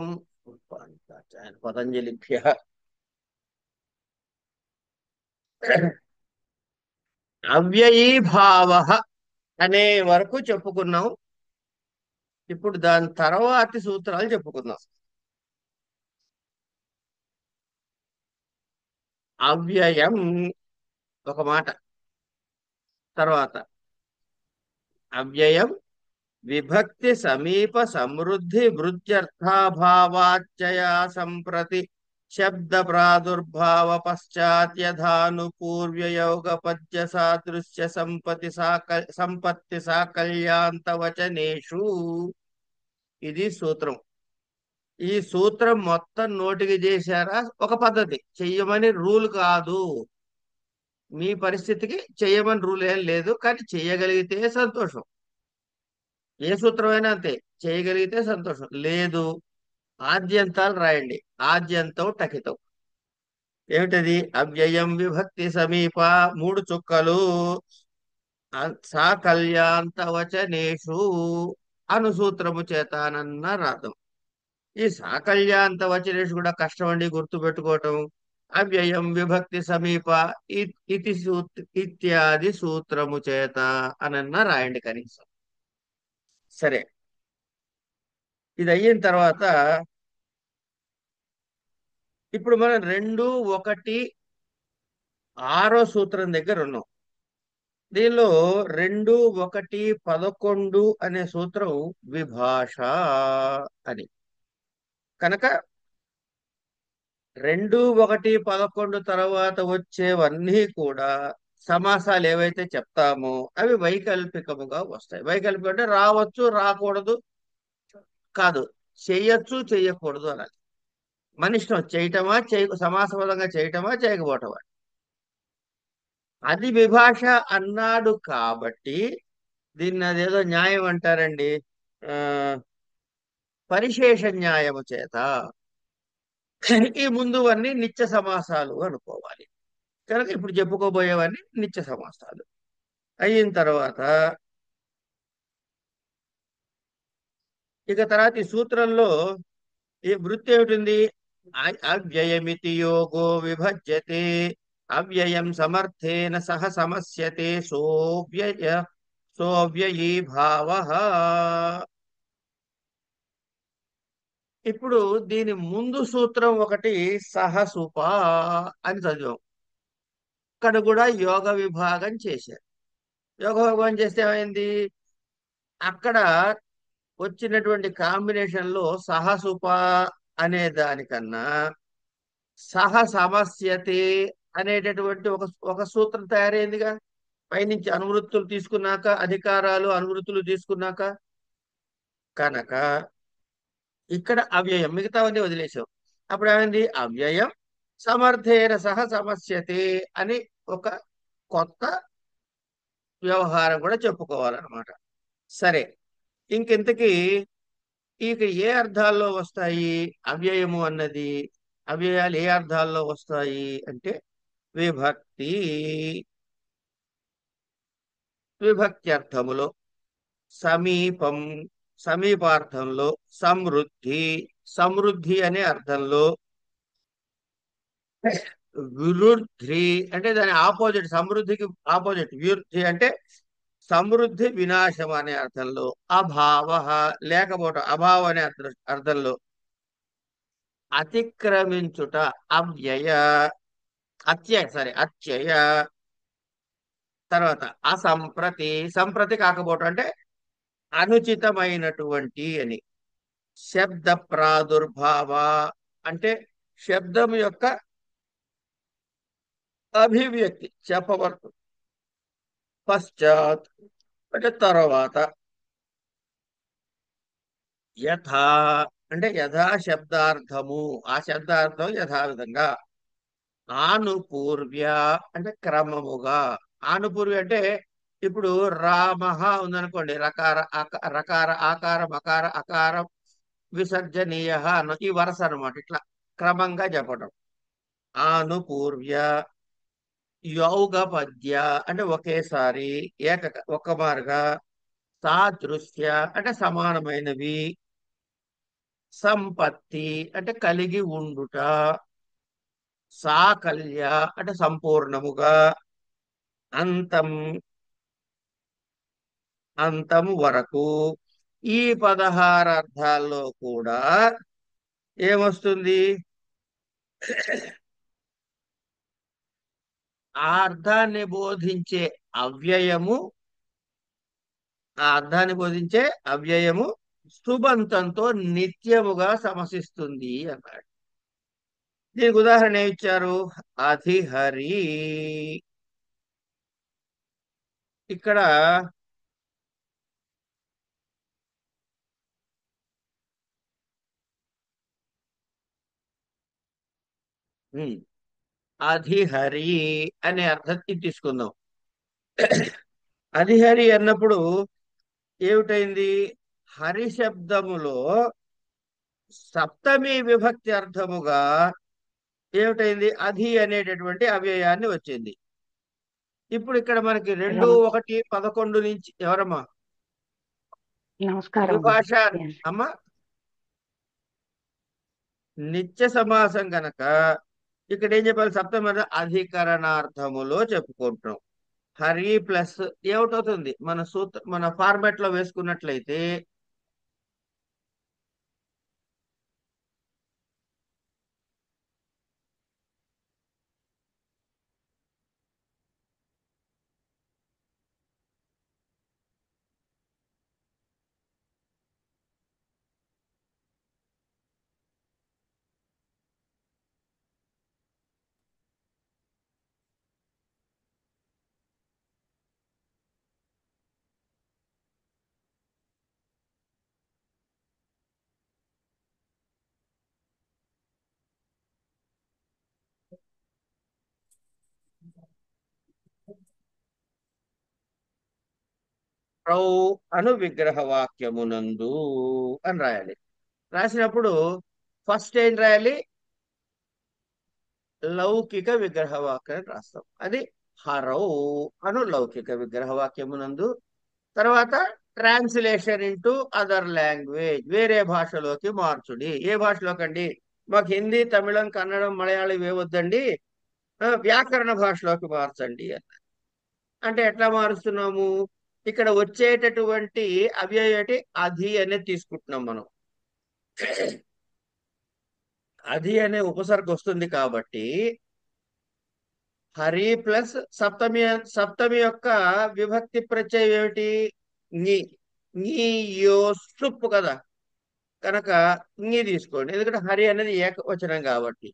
ఓం పతంజలిభ్య అవ్యయీభావ అనే వరకు చెప్పుకున్నాం. ఇప్పుడు దాని తర్వాతి సూత్రాలు చెప్పుకుందాం. అవ్యయం ఒక మాట, తర్వాత అవ్యయం విభక్తి సమీప సమృద్ధి వృద్ధ్యర్థాభావాచ్చయా సంప్రతి శబ్ద ప్రాదుర్భావ పశ్చాత్యధానుపూర్వ్యయోగ పద్య సాదృశ్య సంపత్తి సాకల్యాంత వచనేషు. ఇది సూత్రం. ఈ సూత్రం మొత్తం నోటికి చేశారా? ఒక పద్ధతి, చెయ్యమని రూల్ కాదు. మీ పరిస్థితికి చెయ్యమని రూల్ ఏం లేదు, కానీ చెయ్యగలిగితే సంతోషం. ఏ సూత్రమైనా అంతే, చేయగలిగితే సంతోషం. లేదు, ఆద్యంతాలు రాయండి. ఆద్యంతం టకితం. ఏమిటది? అవ్యయం విభక్తి సమీప, మూడు చుక్కలు, సాకల్యాంత వచనేషు అనుసూత్రము చేతానన్న రాతం. ఈ సాకల్యాంత వచనేషు కూడా కష్టం అండి గుర్తు పెట్టుకోవటం. అవ్యయం విభక్తి సమీప ఇతి ఇత్యాది సూత్రము చేత అనన్న రాయండి కనీసం. సరే, ఇది అయిన తర్వాత ఇప్పుడు మనం 2, 1, 6 సూత్రం దగ్గర ఉన్నాం. దీనిలో 2, 1, 11 అనే సూత్రం విభాష అని. కనుక 2, 1, 11 తర్వాత వచ్చేవన్నీ కూడా సమాసాలు ఏవైతే చెప్తామో అవి వైకల్పికముగా వస్తాయి. వైకల్పికం అంటే రావచ్చు, రాకూడదు కాదు, చెయ్యొచ్చు, చెయ్యకూడదు అనాలి. మన ఇష్టం, చేయటమా సమాసబద్ధంగా చేయటమా చేయకపోవటమా. అది విభాష అన్నాడు కాబట్టి దీన్ని అదేదో న్యాయం అంటారండి, ఆ పరిశేష న్యాయము చేత ఈ ముందువన్నీ నిత్య సమాసాలు అనుకోవాలి. కనుక ఇప్పుడు చెప్పుకోబోయేవన్నీ నిత్య సమాసాలు. అయిన తర్వాత ఇక తర్వాత ఈ సూత్రంలో ఈ వృత్తి ఏమిటింది? అవ్యయమితి యోగో విభజ్యతే అవ్యయం సమర్థేన సహ సమస్యతే సోవ్యయీ భావ. ఇప్పుడు దీని ముందు సూత్రం ఒకటి సహసుప అని చదివాం. ఇక్కడ కూడా యోగ విభాగం చేశారు. యోగ విభాగం చేస్తే ఏమైంది? అక్కడ వచ్చినటువంటి కాంబినేషన్ లో సహసుప అనే దానికన్నా సహ సమస్యతే అనేటటువంటి ఒక ఒక సూత్రం తయారైందిగా. పైనుంచి అనువృత్తులు తీసుకున్నాక, అధికారాలు అనువృత్తులు తీసుకున్నాక. కనుక ఇక్కడ అవ్యయం, మిగతావన్నీ వదిలేసాం. అప్పుడు ఏమైంది? అవ్యయం సమర్థేన సహ సమస్యతే అని ఒక కొత్త వ్యవహారం కూడా చెప్పుకోవాలన్నమాట. సరే, ఇంకెంతకీ ఇక ఏ అర్థాల్లో వస్తాయి అవ్యయము అన్నది? అవ్యయాలు ఏ అర్థాల్లో వస్తాయి అంటే విభక్తి, విభక్తి అర్థములో, సమీపం సమీపార్థంలో, సమృద్ధి సమృద్ధి అనే అర్థంలో, విరుద్ధి అంటే దాని ఆపోజిట్, సమృద్ధికి ఆపోజిట్ విరుద్ధి అంటే సమృద్ధి వినాశం అనే అర్థంలో, అభావ లేకపోవటం, అభావం అనే అర్థంలో, అతిక్రమించుట అవ్యయ, అత్యయ, తర్వాత అసంప్రతి, సంప్రతి కాకపోవటం అంటే అనుచితమైనటువంటి అని, శబ్ద ప్రాదుర్భావ అంటే శబ్దం యొక్క అభివ్యక్తి చెప్పబడుతుంది. పశ్చాత్ అంటే తర్వాత, యథా అంటే యథా శబ్దార్థము, ఆ శబ్దార్థం యథావిధంగా, ఆనుపూర్వ్య అంటే క్రమముగా. ఆనుపూర్వ్య అంటే ఇప్పుడు రామ ఉందనుకోండి, రకార ఆకారం అకార అకారం విసర్జనీయ అన్న ఈ వరుస అనమాట. ఇట్లా క్రమంగా చెప్పడం. ఆనుపూర్వ్య యౌగ పద్య అంటే ఒకేసారి, ఒక్క మారుగా, సాదృశ్య అంటే సమానమైనవి, సంపత్తి అంటే కలిగి ఉండుట, సాకల్య అంటే సంపూర్ణముగా, అంతం అంతము వరకు. ఈ 16 అర్థాల్లో కూడా ఏమొస్తుంది? ఆ అర్థాన్ని బోధించే అవ్యయము, ఆ అర్థాన్ని బోధించే అవ్యయము స్తుబంతంతో నిత్యముగా సమసిస్తుంది అన్నాడు. దీనికి ఉదాహరణ ఏమి ఇచ్చారు? అధిహరి. ఇక్కడ ఉమ్, అధిహరి అనే అర్థం తీసుకుందాం. అధిహరి అన్నప్పుడు ఏమిటైంది? హరి శబ్దములో సప్తమి విభక్తి అర్థముగా ఏమిటైంది? అధి అనేటటువంటి అవ్యయాన్ని వచ్చింది. ఇప్పుడు ఇక్కడ మనకి 2, రమ 1, 11 నుంచి ఎవరమ్మా? నమస్కారం అండి. విభాష అమ్మ. నిత్య సమాసం గనక ఇక్కడ ఏం చెప్పాలి? సప్తమి అధికరణార్థములో చెప్పుకుంటున్నాం. హరి ప్లస్ ఏమిటవుతుంది? మన ఫార్మాట్ లో వేసుకున్నట్లయితే రౌ అను విగ్రహ వాక్యమునందు అని రాయాలి. రాసినప్పుడు ఫస్ట్ ఏం రాయాలి? లౌకిక విగ్రహ వాక్యం రాస్తాం. అది హరౌ అను లౌకిక విగ్రహ వాక్యమునందు. తర్వాత ట్రాన్స్లేషన్ ఇంటూ అదర్ లాంగ్వేజ్, వేరే భాషలోకి మార్చుడి. ఏ భాషలోకి అండి? మాకు హిందీ, తమిళం, కన్నడం, మలయాళం ఇవేవద్దండి, వ్యాకరణ భాషలోకి మార్చండి అన్న. అంటే ఎట్లా మారుస్తున్నాము? ఇక్కడ వచ్చేటటువంటి అవ్యయటి అధి అనేది తీసుకుంటున్నాం మనం. అధి అనే ఉపసర్గ వస్తుంది కాబట్టి హరి ప్లస్ సప్తమి, సప్తమి యొక్క విభక్తి ప్రత్యయం ఏమిటి? ని. నీ యో సుప్పు కదా, కనుక నీ తీసుకోండి. ఎందుకంటే హరి అనేది ఏకవచనం కాబట్టి.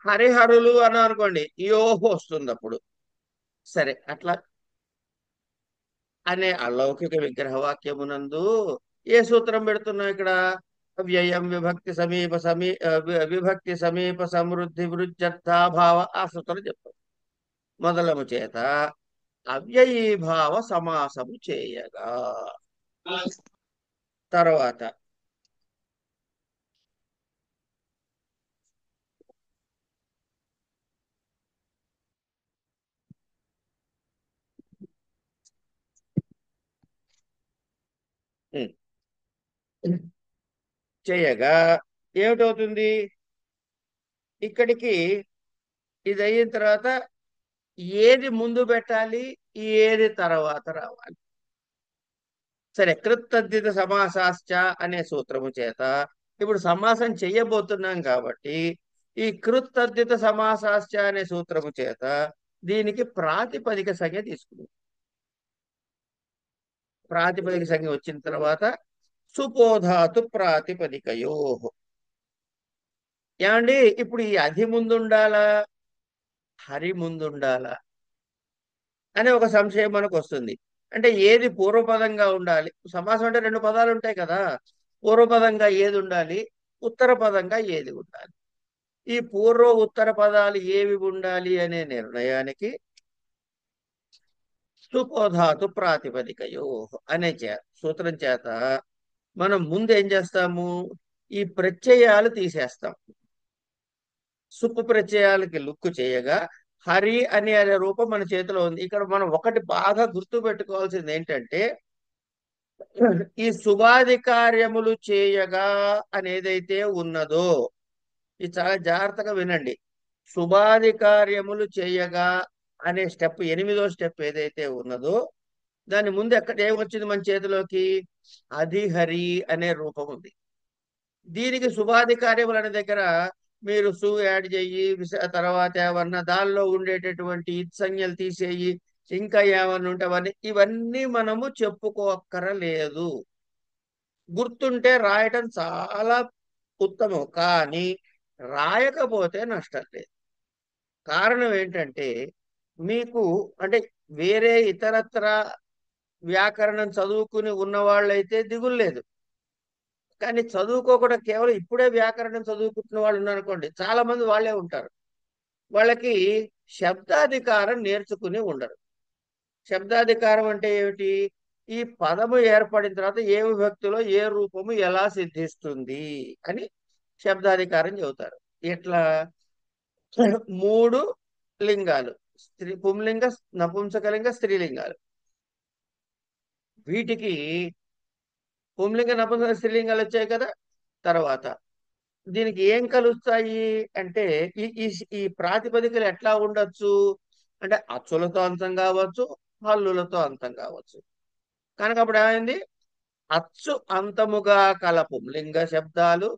హరిహరులు అని అనుకోండి, యోహో వస్తుంది అప్పుడు. సరే, అట్లా అనే అలౌకిక విగ్రహ వాక్యమునందు ఏ సూత్రం పెడుతున్నాం ఇక్కడ? వ్యయం విభక్తి సమీప విభక్తి సమీప సమృద్ధి వృద్ధర్థాభావ ఆ సూత్రం చెప్తాం. మొదలము చేత అవ్యయీభావ సమాసము చేయగా తర్వాత చేయగా ఏమిటవుతుంది? ఇక్కడికి ఇది అయిన తర్వాత ఏది ముందు పెట్టాలి, ఏది తర్వాత రావాలి? సరే, కృత్తద్ధిత సమాసాశ్చ అనే సూత్రము చేత ఇప్పుడు సమాసం చెయ్యబోతున్నాం కాబట్టి ఈ కృత్తద్ధిత సమాసాశ్చ అనే సూత్రము చేత దీనికి ప్రాతిపదిక సంజ్ఞ తీసుకుంది. ప్రాతిపదిక సంజ్ఞ వచ్చిన తర్వాత సుపోధాతు ప్రాతిపదికయో. ఏమండి, ఇప్పుడు ఈ అధి ముందుండాలా, హరి ముందుండాలా అనే ఒక సంశయం మనకు వస్తుంది. అంటే ఏది పూర్వపదంగా ఉండాలి? సమాసం అంటే 2 పదాలు ఉంటాయి కదా. పూర్వపదంగా ఏది ఉండాలి, ఉత్తర పదంగా ఏది ఉండాలి? ఈ పూర్వ ఉత్తర పదాలు ఏవి ఉండాలి అనే నిర్ణయానికి సుపోధాతు ప్రాతిపదికయో అనే సూత్రం చేత మనం ముందు ఏం చేస్తాము? ఈ ప్రత్యయాలు తీసేస్తాం. సుప్పు ప్రత్యయాలకి లుక్కు చేయగా హరి అనే రూపం మన చేతిలో ఉంది. ఇక్కడ మనం ఒకటి బాగా గుర్తు పెట్టుకోవాల్సింది ఏంటంటే ఈ శుభాది కార్యములు చేయగా అనేదైతే ఉన్నదో, ఇది చాలా జాగ్రత్తగా వినండి. శుభాది కార్యములు చేయగా అనే స్టెప్, ఎనిమిదో స్టెప్ ఏదైతే ఉన్నదో, దాని ముందు ఎక్కడ ఏమొచ్చింది మన చేతిలోకి? అధిహరి అనే రూపం ఉంది. దీనికి శుభాది కార్యములు అనే దగ్గర మీరు సు యాడ్ చెయ్యి, తర్వాత ఏమన్నా దానిలో ఉండేటటువంటి ఇత్సంజ్ఞలు తీసేయి, ఇంకా ఏమన్నా ఉంటే అవన్నీ, ఇవన్నీ మనము చెప్పుకోక్కరలేదు. గుర్తుంటే రాయటం చాలా ఉత్తమం, కానీ రాయకపోతే నష్టం లేదు. కారణం ఏంటంటే, మీకు అంటే వేరే ఇతరత్ర వ్యాకరణం చదువుకుని ఉన్నవాళ్ళైతే దిగులు లేదు. కానీ చదువుకోకుండా కేవలం ఇప్పుడే వ్యాకరణం చదువుకుంటున్న వాళ్ళు ఉన్నారనుకోండి, చాలా మంది వాళ్ళే ఉంటారు. వాళ్ళకి శబ్దాధికారం నేర్చుకుని ఉండరు. శబ్దాధికారం అంటే ఏమిటి? ఈ పదము ఏర్పడిన తర్వాత ఏ విభక్తిలో ఏ రూపము ఎలా సిద్ధిస్తుంది అని శబ్దాధికారం చెబుతారు. ఇట్లా మూడు లింగాలు, పుంలింగ, నపుంసకలింగ, స్త్రీలింగాలు. వీటికి పుంలింగ, నపుంసక, స్త్రీలింగాలు వచ్చాయి కదా. తర్వాత దీనికి ఏం కలుస్తాయి అంటే, ఈ ఈ ఈ ప్రాతిపదికలు ఎట్లా ఉండొచ్చు అంటే, అచ్చులతో అంతం కావచ్చు, హల్లులతో అంతం కావచ్చు. కనుక అప్పుడు ఏమైంది? అచ్చు అంతముగా కల పుంలింగ శబ్దాలు,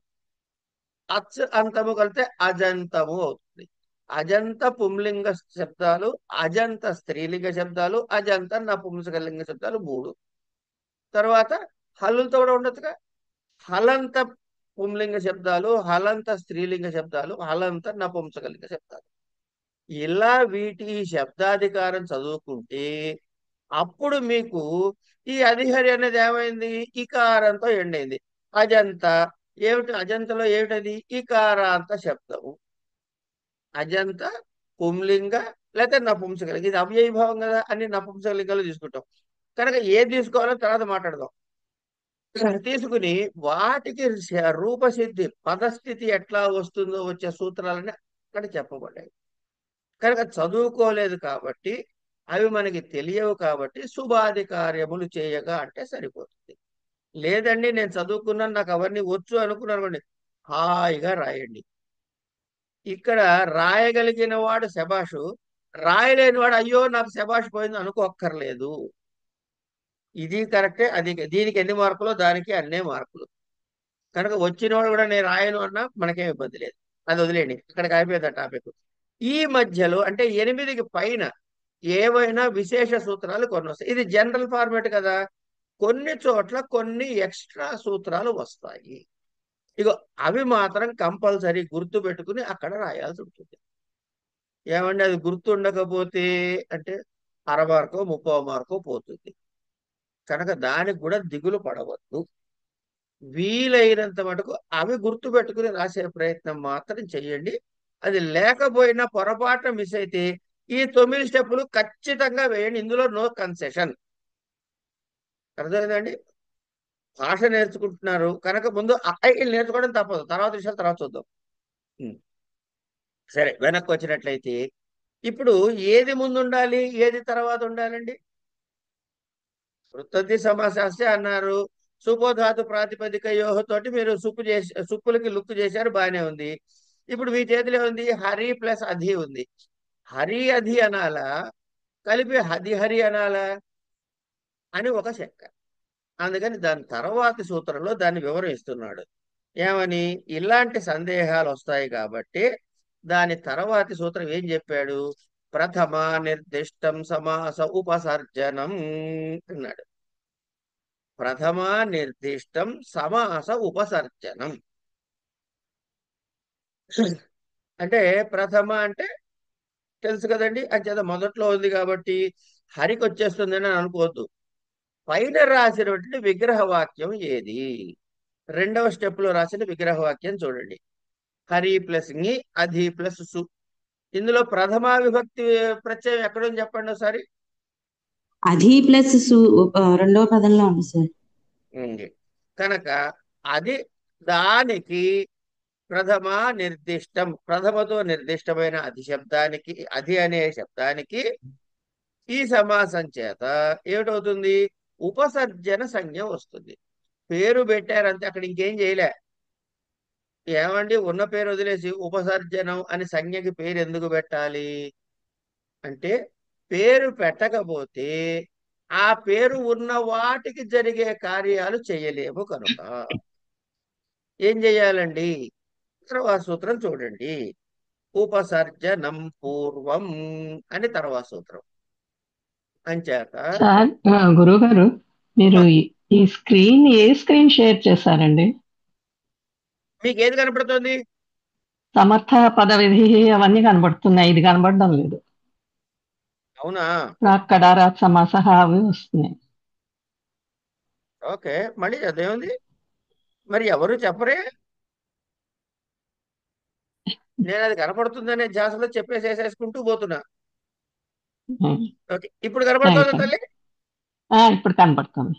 అచ్చు అంతము కలితే అజంతము అవుతుంది. అజంత పుంలింగ శబ్దాలు, అజంత స్త్రీలింగ శబ్దాలు, అజంత నపుంసకలింగ శబ్దాలు మూడు. తర్వాత హల్లులతో కూడా ఉండొచ్చుగా. హలంత పుంలింగ శబ్దాలు, హలంత స్త్రీలింగ శబ్దాలు, హలంత నపుంసకలింగ శబ్దాలు. ఇలా వీటి శబ్దాధికారం చదువుకుంటే అప్పుడు మీకు ఈ అధిహరి అనేది ఏమైంది? ఇకారంతో ఎండైంది. అజంత. ఏమిటి అజంతలో? ఏమిటది? ఇకారాంత శబ్దము. అజంత పుంలింగ లేకపోతే నపుంసకలింగ. ఇది అవ్యయీభావం కదా, అన్ని నపుంసకలింగాలు తీసుకుంటాం. కనుక ఏది తీసుకోవాలో తర్వాత మాట్లాడదాం. తీసుకుని వాటికి రూపసిద్ధి, పదస్థితి ఎట్లా వస్తుందో వచ్చే సూత్రాలని అక్కడ చెప్పబడ్డాయి. కనుక చదువుకోలేదు కాబట్టి, అవి మనకి తెలియవు కాబట్టి శుభాది కార్యములు చేయగా అంటే సరిపోతుంది. లేదండి నేను చదువుకున్నాను, నాకు అవన్నీ వచ్చు అనుకున్నాను అనుకోండి, హాయిగా రాయండి. ఇక్కడ రాయగలిగిన వాడు శబాషు, రాయలేని వాడు అయ్యో నాకు శబాష్ పోయింది అనుకోక్కర్లేదు. ఇది కరెక్టే, అది దీనికి ఎన్ని మార్కులు, దానికి అన్నే మార్కులు. కనుక వచ్చిన వాడు కూడా నేను రాయను అన్నా మనకేం ఇబ్బంది లేదు. అది వదిలేండి, అక్కడికి అయిపోయింది ఆ టాపిక్. ఈ మధ్యలో అంటే ఎనిమిదికి పైన ఏవైనా విశేష సూత్రాలు కొన్ని వస్తాయి. ఇది జనరల్ ఫార్మేట్ కదా. కొన్ని చోట్ల కొన్ని ఎక్స్ట్రా సూత్రాలు వస్తాయి. ఇగో అవి మాత్రం కంపల్సరీ గుర్తు పెట్టుకుని అక్కడ రాయాల్సి ఉంటుంది. ఏమంటే అది గుర్తు ఉండకపోతే అంటే అర మార్కో 30 మార్కో పోతుంది. కనుక దానికి కూడా దిగులు పడవద్దు. వీలైనంత మటుకు అవి గుర్తు పెట్టుకుని రాసే ప్రయత్నం మాత్రం చెయ్యండి. అది లేకపోయినా పొరపాటున మిస్ అయితే ఈ 9 స్టెప్పులు ఖచ్చితంగా వేయండి. ఇందులో నో కన్సెషన్. అర్థమైందండి? భాష నేర్చుకుంటున్నారు కనుక ముందు నేర్చుకోవడం తప్పదు, తర్వాత విషయాలు తర్వాత చూద్దాం. ఉం. సరే, వెనక్కి వచ్చినట్లయితే ఇప్పుడు ఏది ముందు ఉండాలి, ఏది తర్వాత ఉండాలండి? వృత్తది సమాసాస్య అన్నారు. సుపోధాతు ప్రాతిపదిక యోహతోటి మీరు సుప్పులకి లుక్ చేశారు, బాగానే ఉంది. ఇప్పుడు మీ చేతిలో ఉంది హరి ప్లస్ అధి ఉంది. హరి అధి అనాలా, కలిపి హది హరి అనాలా అని ఒక శంక. అందుకని దాని తర్వాతి సూత్రంలో దాన్ని వివరిస్తున్నాడు. ఏమని? ఇలాంటి సందేహాలు వస్తాయి కాబట్టి దాని తర్వాతి సూత్రం ఏం చెప్పాడు? ప్రథమ నిర్దిష్టం సమాస ఉపసర్జనం అన్నాడు. ప్రథమ నిర్దిష్టం సమాస ఉపసర్జనం అంటే ప్రథమ అంటే తెలుసు కదండి, అంచేత మొదట్లో ఉంది కాబట్టి హరికి వచ్చేస్తుందని అనుకోవద్దు. పైన రాసినటువంటి విగ్రహ వాక్యం ఏది? రెండవ స్టెప్ లో రాసిన విగ్రహ వాక్యం చూడండి. హరి ప్లస్ ని, అధి ప్లస్ సు. ఇందులో ప్రథమా విభక్తి ప్రత్యయం ఎక్కడుంది చెప్పండి ఒకసారి. అధి ప్లస్ సు రెండవ పదంలో ఉంది సార్. ఉంది. కనుక అది దానికి ప్రథమ నిర్దిష్టం, ప్రథమతో నిర్దిష్టమైన అధి శబ్దానికి, అధి అనే శబ్దానికి ఈ సమాసం చేత ఏమిటవుతుంది? ఉపసర్జన సంజ్ఞ వస్తుంది. పేరు పెట్టారంటే అక్కడ ఇంకేం చేయలే. ఏమండి ఉన్న పేరు వదిలేసి ఉపసర్జనం అని సంజ్ఞకి పేరు ఎందుకు పెట్టాలి అంటే, పేరు పెట్టకపోతే ఆ పేరు ఉన్న వాటికి జరిగే కార్యాలు చేయలేము కనుక ఏం చెయ్యాలండి? తర్వాత సూత్రం చూడండి. ఉపసర్జనం పూర్వం అని తర్వాత సూత్రం. అంచేత సార్ గురువు గారు, మీరు ఈ స్క్రీన్ ఏ స్క్రీన్ షేర్ చేశారండి? మీకు ఏది కనపడుతుంది? సమర్థ పద విధి అవన్నీ కనబడుతున్నాయి, ఇది కనబడడం లేదు. అవునా? కడారా సమాస అవి వస్తున్నాయి. ఓకే, మళ్ళీ అదేముంది మరి, ఎవరు చెప్పరే. నేను అది కనపడుతుందనే ధ్యాసలో చెప్పేసేసుకుంటూ పోతున్నా. ఓకే, ఇప్పుడు కనపడుతుందా థ్యాంక్స్ అండి. తల్లి? ఇప్పుడు కనబడుతుంది.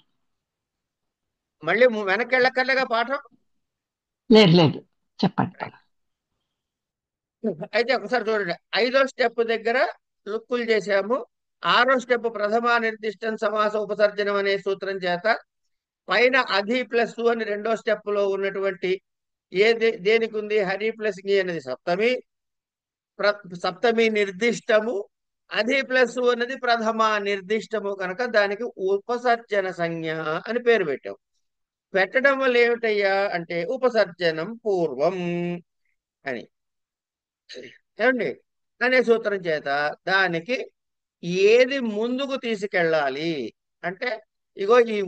మళ్ళీ వెనక్కి వెళ్ళక్కర్లేగా పాఠం? లేదు లేదు, చెప్పండి. అయితే ఒకసారి చూడండి. 5వ స్టెప్ దగ్గర లుక్కులు చేశాము. 6వ స్టెప్ ప్రథమా నిర్దిష్టం సమాస ఉపసర్జనం అనే సూత్రం చేత పైన అధి ప్లస్ అని 2వ స్టెప్ లో ఉన్నటువంటి దేనికి ఉంది? హరి ప్లస్ గి అనేది సప్తమి. సప్తమి నిర్దిష్టము. అధి ప్లస్ అన్నది ప్రథమా నిర్దిష్టము కనుక దానికి ఉపసర్జన సంజ్ఞ అని పేరు పెట్టాం. పెట్టడం వల్ల ఏమిటయ్యా అంటే ఉపసర్జనం పూర్వం అని, ఏమండి, అనే సూత్రం చేత దానికి ఏది ముందుకు తీసుకెళ్ళాలి అంటే, ఇగో ఈ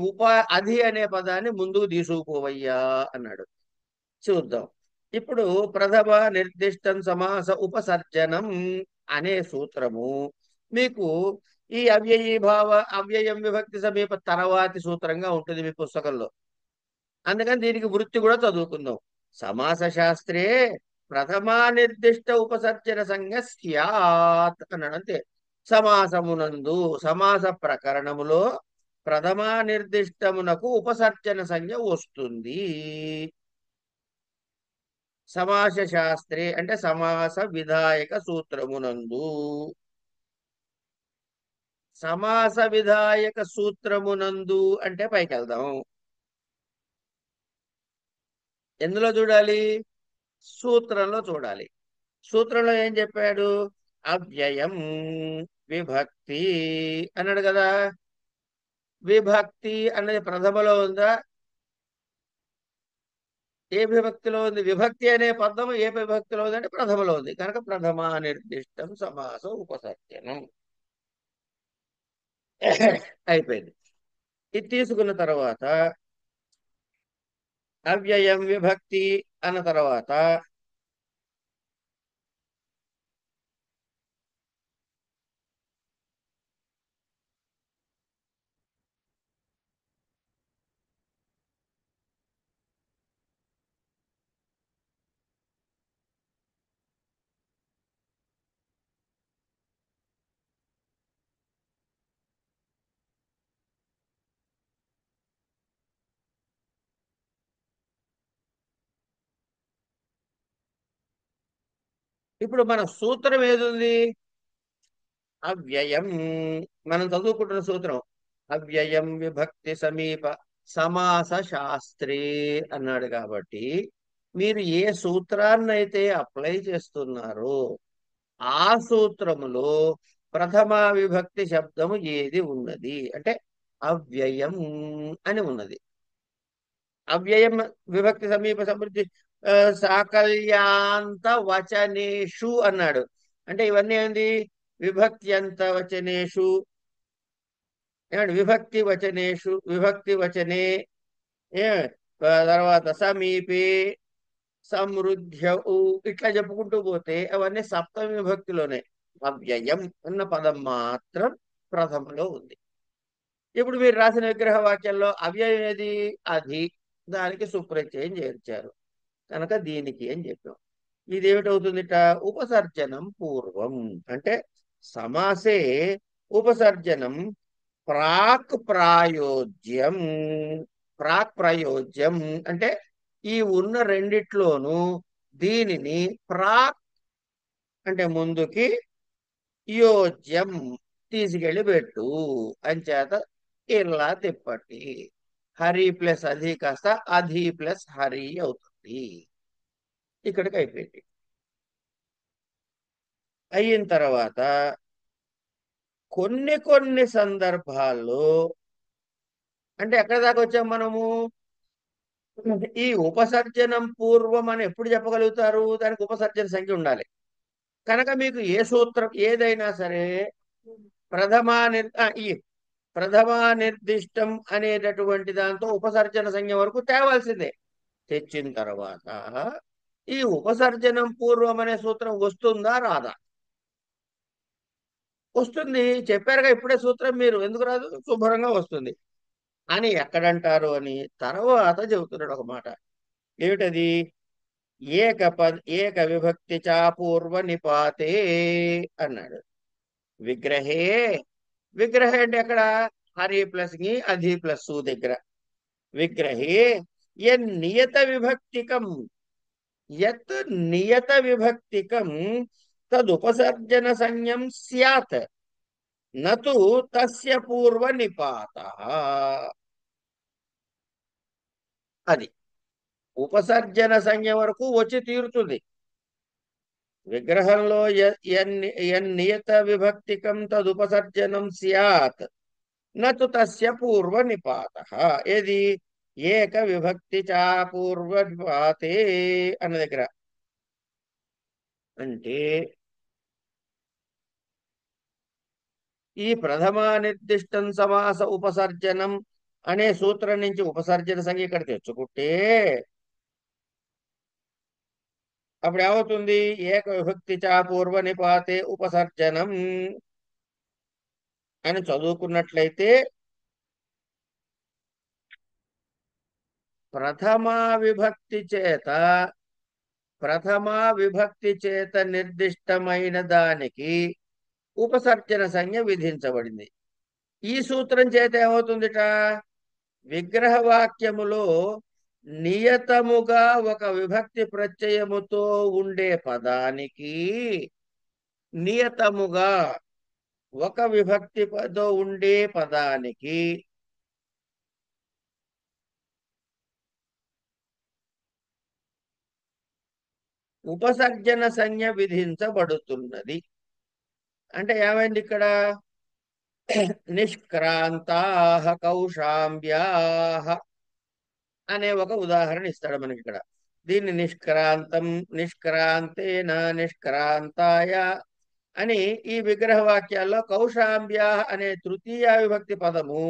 అధి అనే పదాన్ని ముందుకు తీసుకుపోవయ్యా అన్నాడు. చూద్దాం. ఇప్పుడు ప్రథమ నిర్దిష్టం సమాస ఉపసర్జనం అనే సూత్రము మీకు ఈ అవ్యయీభావ అవ్యయం విభక్తి సమీప తర్వాతి సూత్రంగా ఉంటుంది మీ పుస్తకంలో. అందుకని దీనికి వృత్తి కూడా చదువుకుందాం. సమాస శాస్త్రే ప్రథమా నిర్దిష్ట ఉపసర్జన సంజ్ఞ స్యాత్ అన్నాడు. అంతే. సమాసమునందు సమాస ప్రకరణములో ప్రథమా నిర్దిష్టమునకు ఉపసర్జన సంజ్ఞ వస్తుంది. సమాస శాస్త్రే అంటే సమాస విధాయక సూత్రమునందు. సమాస విధాయక సూత్రమునందు అంటే పైకి వెళ్దాం. ఎందులో చూడాలి? సూత్రంలో చూడాలి. సూత్రంలో ఏం చెప్పాడు? అవ్యయం విభక్తి అన్నాడు కదా. విభక్తి అన్నది ప్రథమలో ఉందా? ఏ విభక్తిలో ఉంది? విభక్తి అనే పదము ఏ విభక్తిలో ఉంది అంటే ప్రథమలో ఉంది కనుక ప్రథమా నిర్దిష్టం సమాసం ఉపసర్జనం అయిపోయింది. ఇది తీసుకున్న తర్వాత అవ్యయం విభక్తి అన్న తర్వాత ఇప్పుడు మన సూత్రం ఏదుంది? అవ్యయం. మనం చదువుకుంటున్న సూత్రం అవ్యయం విభక్తి సమీప సమాస శాస్త్రే అన్నాడు. కాబట్టి మీరు ఏ సూత్రాన్ని అయితే అప్లై చేస్తున్నారో ఆ సూత్రములో ప్రథమ విభక్తి శబ్దము ఏది ఉన్నది అంటే అవ్యయం అని ఉన్నది. అవ్యయం విభక్తి సమీప సమృద్ధి సాకల్యాంత వచనేషు అన్నాడు. అంటే ఇవన్నీ ఏంది? విభక్తి అంత వచనేషు, ఏమండి, విభక్తి వచనేషు, విభక్తి వచనే, ఏ తర్వాత సమీపే, సమృద్ధ్య, ఇట్లా చెప్పుకుంటూ పోతే అవన్నీ సప్తమి విభక్తిలోనే. అవ్యయం అన్న పదం మాత్రం ప్రథమలో ఉంది. ఇప్పుడు మీరు రాసిన విగ్రహ వాక్యంలో అవ్యయం ఏది? అది. దానికి సుప్రత్యయం చేర్చారు కనుక దీనికి అని చెప్పాం. ఇదేమిటవుతుందిట? ఉపసర్జనం పూర్వం అంటే సమాసే ఉపసర్జనం ప్రాక్ ప్రాయోజ్యం. ప్రాక్ ప్రయోజ్యం అంటే ఈ ఉన్న రెండిట్లోనూ దీనిని ప్రాక్ అంటే ముందుకి, యోజ్యం తీసుకెళ్లి పెట్టు అంచేత ఇలా తిప్పండి. హరి ప్లస్ అధి కాస్త అధి ప్లస్ హరి అవుతుంది. ఇక్కడికి అయిపోయింది. అయిన తర్వాత కొన్ని సందర్భాల్లో అంటే ఎక్కడి దాకా వచ్చాం మనము? ఈ ఉపసర్జనం పూర్వం అని ఎప్పుడు చెప్పగలుగుతారు? దానికి ఉపసర్జన సంఖ్య ఉండాలి. కనుక మీకు ఏ సూత్రం ఏదైనా సరే ఈ ప్రథమా నిర్దిష్టం అనేటటువంటి దాంతో ఉపసర్జన సంఖ్య వరకు తేవాల్సిందే. తెచ్చిన తర్వాత ఈ ఉపసర్జనం పూర్వం అనే సూత్రం వస్తుందా రాదా? వస్తుంది. చెప్పారుగా ఇప్పుడే సూత్రం, మీరు ఎందుకు రాదు? శుభ్రంగా వస్తుంది అని ఎక్కడంటారు అని తర్వాత చెబుతున్నాడు ఒక మాట. ఏమిటది? ఏక విభక్తి చా పూర్వ నిపాతే అన్నాడు. విగ్రహే, విగ్రహ అంటే ఎక్కడ? హరి ప్లస్ ని అధి ప్లస్ సు దగ్గర. విగ్రహే నియత విభక్తికం, యత్ నియత విభక్తికం తదుపసర్జన సంజ్ఞం స్యాత్ నతు తస్య పూర్వ నిపాత. అది ఉపసర్జన సంజ్ఞ వరకు వచ్చి తీరుతుంది. విగ్రహంలో నియత విభక్తికం తదుపసర్జనం స్యాత్ నతు తస్య పూర్వ నిపాత. ఏది? ఏక విభక్తి చా పూర్వ నిపాతే అన్న దగ్గర. అంటే ఈ ప్రథమా నిర్దిష్టం సమాస ఉపసర్జనం అనే సూత్రం నుంచి ఉపసర్జన సంఖ్య ఇక్కడ తెచ్చుకుంటే అప్పుడు ఏమవుతుంది? ఏక విభక్తి చా పూర్వ నిపాతే ఉపసర్జనం అని చదువుకున్నట్లయితే ప్రథమా విభక్తి చేత నిర్దిష్టమైన దానికి ఉపసర్జన సంజ్ఞ విధించబడింది. ఈ సూత్రం చేత ఏమవుతుందిట? విగ్రహ వాక్యములో నియతముగా ఒక విభక్తి ప్రత్యయముతో ఉండే పదానికి, నియతముగా ఒక విభక్తితో ఉండే పదానికి ఉపసర్జన సంజ్ఞ విధించబడుతున్నది. అంటే ఏమైంది ఇక్కడ? నిష్క్రాంతా కౌశాంబ్యా అనే ఒక ఉదాహరణ ఇస్తాడు మనకి ఇక్కడ. దీన్ని నిష్క్రాంతేన నిష్క్రాంతాయ అని ఈ విగ్రహ వాక్యాల్లో కౌశాంబ్య అనే తృతీయ విభక్తి పదము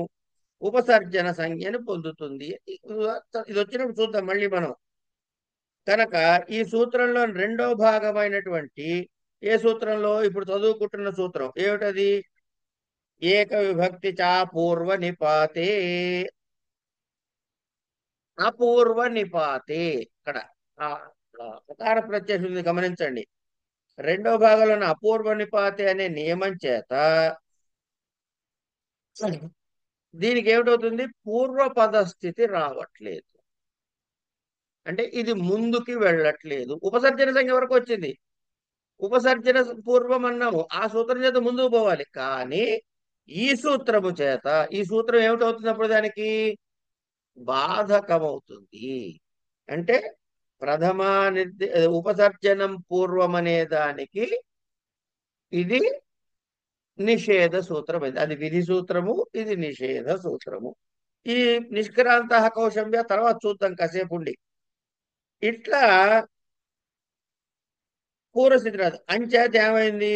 ఉపసర్జన సంజ్ఞను పొందుతుంది. ఇది వచ్చినప్పుడు చూద్దాం మళ్ళీ మనం. కనుక ఈ సూత్రంలో రెండో భాగమైనటువంటి ఏ సూత్రంలో ఇప్పుడు చదువుకుంటున్న సూత్రం ఏమిటది? ఏక విభక్తి చా పూర్వ నిపాతే. అపూర్వ నిపాతే ఇక్కడ ప్రకార ప్రత్యయం ఉంది, గమనించండి. రెండో భాగంలోని అపూర్వ నిపాతే అనే నియమం చేత దీనికి ఏమిటవుతుంది? పూర్వ పదస్థితి రావట్లేదు. అంటే ఇది ముందుకి వెళ్ళట్లేదు. ఉపసర్జన సంఖ్య వరకు వచ్చింది. ఉపసర్జన పూర్వం అన్నాము, ఆ సూత్రం చేత ముందుకు పోవాలి. కానీ ఈ సూత్రము చేత ఈ సూత్రం ఏమిటవుతుంది? అప్పుడు దానికి బాధకమవుతుంది. అంటే ప్రథమా ఉపసర్జనం పూర్వం అనే దానికి ఇది నిషేధ సూత్రం అయింది. అది విధి సూత్రము, ఇది నిషేధ సూత్రము. ఈ నిష్క్రాంత కౌశంబ్య తర్వాత చూద్దాం కాసేపు ఉండి. ఇట్లా పూర్వస్థితి రాదు. అంచేత ఏమైంది?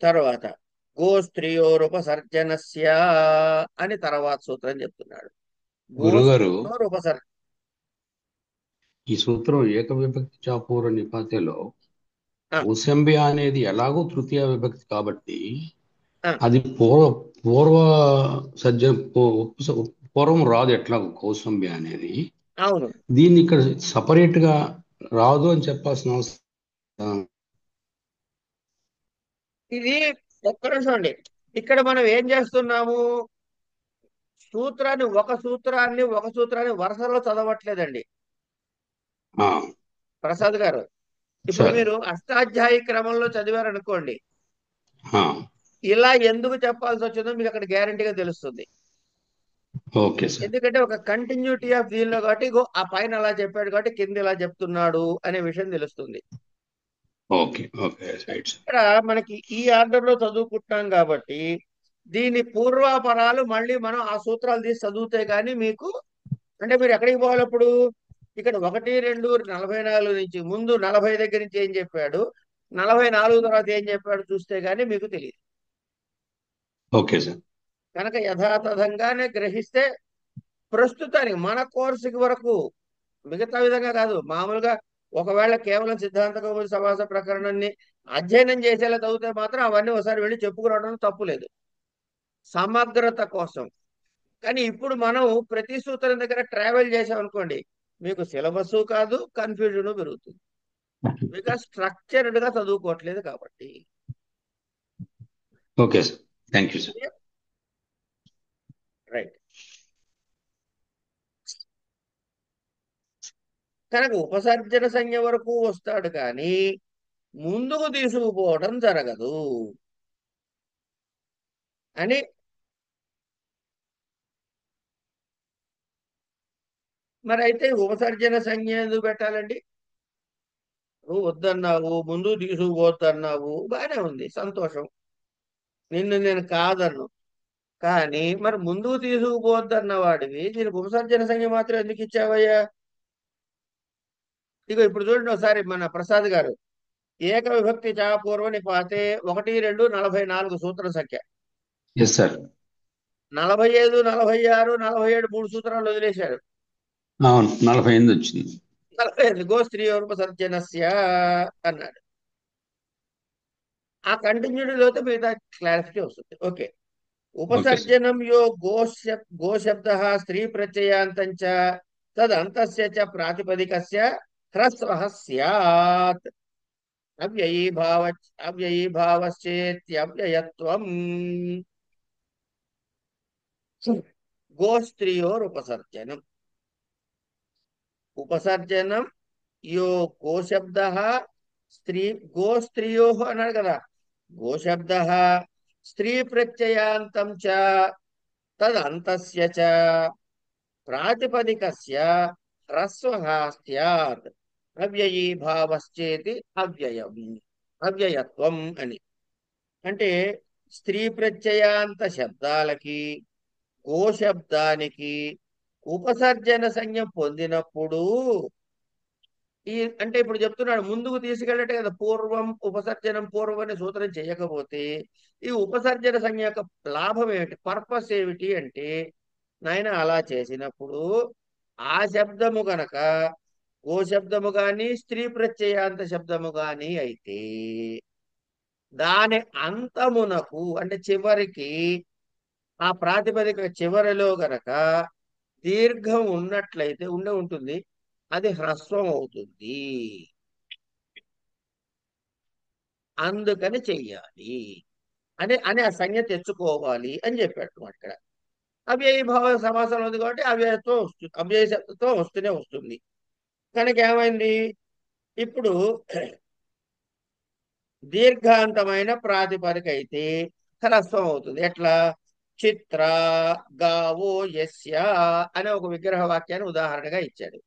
తర్వాత గోస్త్రియోరుపసర్జనస్య అని తర్వాత సూత్రం చెప్తున్నాడు. గురుగారు, గోస్త్రియోరుపసర్జన. ఈ సూత్రం ఏక విభక్తి చాపూర్వ నిపాతేలో ఆ, కౌశంబ్య అనేది ఎలాగో తృతీయ విభక్తి కాబట్టి ఆ, అది పూర్వ సజ్జ పూర్వం రాదు. ఎట్లాగో కౌశంబ్య అనేది అవును. దీన్ని ఇక్కడ సపరేట్ గా రాదు అని చెప్పాల్సిన అవసరం. ఇది ఒక్క నిమిషం అండి. ఇక్కడ మనం ఏం చేస్తున్నాము? ఒక సూత్రాన్ని వరుసలో చదవట్లేదండి. ఆ, ప్రసాద్ గారు. ఇప్పుడు సార్. మీరు అష్టాధ్యాయి క్రమంలో చదివారనుకోండి, ఆ, ఇలా ఎందుకు చెప్పాల్సి వచ్చిందో మీకు అక్కడ గ్యారంటీగా తెలుస్తుంది. Okay sir. ఎందుకంటే ఒక కంటిన్యూటీ ఆఫ్ దీనిలో కాబట్టి ఇగో ఆ పైన అలా చెప్పాడు కాబట్టి కింద ఇలా చెప్తున్నాడు అనే విషయం తెలుస్తుంది. Okay, okay, right sir. ఇక్కడ మనకి ఈ ఆర్డర్ లో చదువుకుంటున్నాం కాబట్టి దీని పూర్వాపరాలు మళ్ళీ మనం ఆ సూత్రాలు తీసి చదివితే గానీ మీకు, అంటే మీరు ఎక్కడికి పోవాలి అప్పుడు, ఇక్కడ 1, 2, 44 నుంచి ముందు 40 దగ్గర నుంచి ఏం చెప్పాడు, 44 తర్వాత ఏం చెప్పాడు చూస్తే గానీ మీకు తెలియదు. Okay sir. కనుక యథాతథంగానే గ్రహిస్తే ప్రస్తుతానికి మన కోర్సుకి వరకు, మిగతా విధంగా కాదు, మామూలుగా ఒకవేళ కేవలం సిద్ధాంత కౌముది సమాస ప్రకరణాన్ని అధ్యయనం చేసేలా చదివితే మాత్రం అవన్నీ ఒకసారి వెళ్ళి చెప్పుకురావడం తప్పు లేదు, సమగ్రత కోసం. కానీ ఇప్పుడు మనం ప్రతి సూత్రం దగ్గర ట్రావెల్ చేసాం అనుకోండి, మీకు సిలబస్ కాదు, కన్ఫ్యూజన్ పెరుగుతుంది, బికాస్ స్ట్రక్చర్డ్ గా చదువుకోవట్లేదు కాబట్టి. Okay sir, thank you sir. Right. కనుక ఉపసర్జన సంజ్ఞ వరకు వస్తాడు కానీ ముందుకు తీసుకుపోవడం జరగదు అని. మరి అయితే ఉపసర్జన సంజ్ఞ ఎందుకు పెట్టాలండి? నువ్వు వద్దన్నావు, ముందు తీసుకుపోతున్నావు, బాగానే ఉంది, సంతోషం, నిన్ను నేను కాదన్ను. కానీ మరి ముందుకు తీసుకుపోవద్దన్న వాడివి దీనికి ఉపసర్జన సంజ్ఞ మాత్రం ఎందుకు ఇచ్చావయ్యా? ఇగో ఇప్పుడు చూడండి ఒకసారి మన ప్రసాద్ గారు, ఏక విభక్తి చా పూర్వ నిపాతే 1, 2, 44 సూత్ర సంఖ్య. Yes sir. 45, 46, 47 3 సూత్రాలు వదిలేశారు. అవును, 48 వచ్చింది. 45 గో స్త్రీ ఉపసర్జనస్య అన్నాడు. ఆ కంటిన్యూటీలోతో మిగతా క్లారిఫికేషన్ వస్తుంది. ఓకే. Okay sir. ఉపసర్జనం యో గోశబ్ద స్త్రీ ప్రత్యయాంతంచ తదంతస్య చ ప్రాతిపదికస్య హ్రస్వః స్యాత్ అవ్యయీభావశ్చేత్యవ్యయత్వం. గోస్త్రియోరుపసర్జనం. ఉపసర్జనం యో గోశబ్ద స్త్రీ, గోస్త్రియో అన్నాడు కదా, గోశబ్ద స్త్రీ ప్రత్యయాంతం చ తదంతస్య చ ప్రాతిపదికస్య హ్రస్వః స్యాత్ అవ్యయీభావశ్చేతి అవ్యయత్వం అని. అంటే స్త్రీ ప్రత్యయాంత శబ్దాలకి గోశబ్దానికి ఉపసర్జన సంజ్ఞ పొందినప్పుడు ఈ, అంటే ఇప్పుడు చెప్తున్నాడు ముందుకు తీసుకెళ్ళటే కదా, పూర్వం ఉపసర్జనం పూర్వం అనే సూత్రం చేయకపోతే ఈ ఉపసర్జన సంజ్ఞ యొక్క లాభం ఏమిటి, పర్పస్ ఏమిటి అంటే, నాయన అలా చేసినప్పుడు ఆ శబ్దము గనక ఓ శబ్దము గాని స్త్రీ ప్రత్యయాంత శబ్దము గాని అయితే దాని అంతమునకు అంటే చివరికి ఆ ప్రాతిపదిక చివరిలో గనక దీర్ఘం ఉన్నట్లయితే ఉంటుంది, అది హ్రస్వం అవుతుంది, అందుకని చెయ్యాలి అని అని ఆ సంజ్ఞ తెచ్చుకోవాలి అని చెప్పాడు అన్నమాట ఇక్కడ. అవ్యయీభావ సమాసం ఉంది కాబట్టి అవ్యయత్వం వస్తుంది, అవ్యయ శబ్దత్వం వస్తూనే వస్తుంది. కనుక ఏమైంది, ఇప్పుడు దీర్ఘాంతమైన ప్రాతిపదిక అయితే హ్రస్వం అవుతుంది. ఎట్లా? చిత్ర గావో యస్య అనే ఒక విగ్రహ వాక్యాన్ని ఉదాహరణగా ఇచ్చాడు.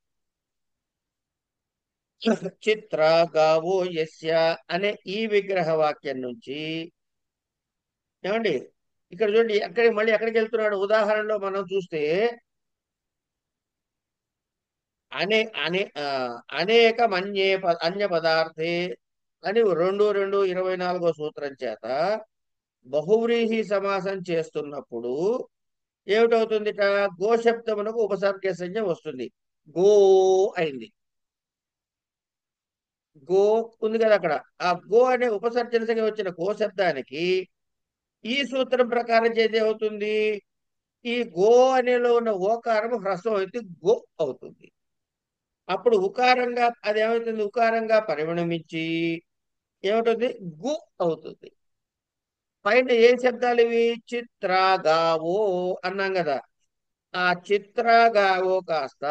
చిత్ర గావో యస్య అనే ఈ విగ్రహ వాక్యం నుంచి ఏమండి, ఇక్కడ చూడండి అక్కడికి మళ్ళీ ఎక్కడికి వెళ్తున్నాడు, ఉదాహరణలో మనం చూస్తే అనేక అన్య పదార్థే అని 2, 2, 24 సూత్రం చేత బహువ్రీహి సమాసం చేస్తున్నప్పుడు ఏమిటవుతుందిట, గోశబ్దమునకు ఉపసర్గ సంజ్ఞ వస్తుంది, గో అయింది. గో ఉంది కదా అక్కడ, ఆ గో అనే ఉపసర్జన సంజ్ఞ వచ్చిన గో శబ్దానికి ఈ సూత్రం ప్రకారం చేతి అవుతుంది, ఈ గో అనేలో ఉన్న ఓకారం హ్రస్వం అయితే గో అవుతుంది. అప్పుడు ఉకారంగా అది ఏమవుతుంది, ఉకారంగా పరిణమించి ఏమవుతుంది, గు అవుతుంది. పైన ఏ శబ్దాలు ఇవి, చిత్రగావో అన్నాం కదా, ఆ చిత్రగావో కాస్త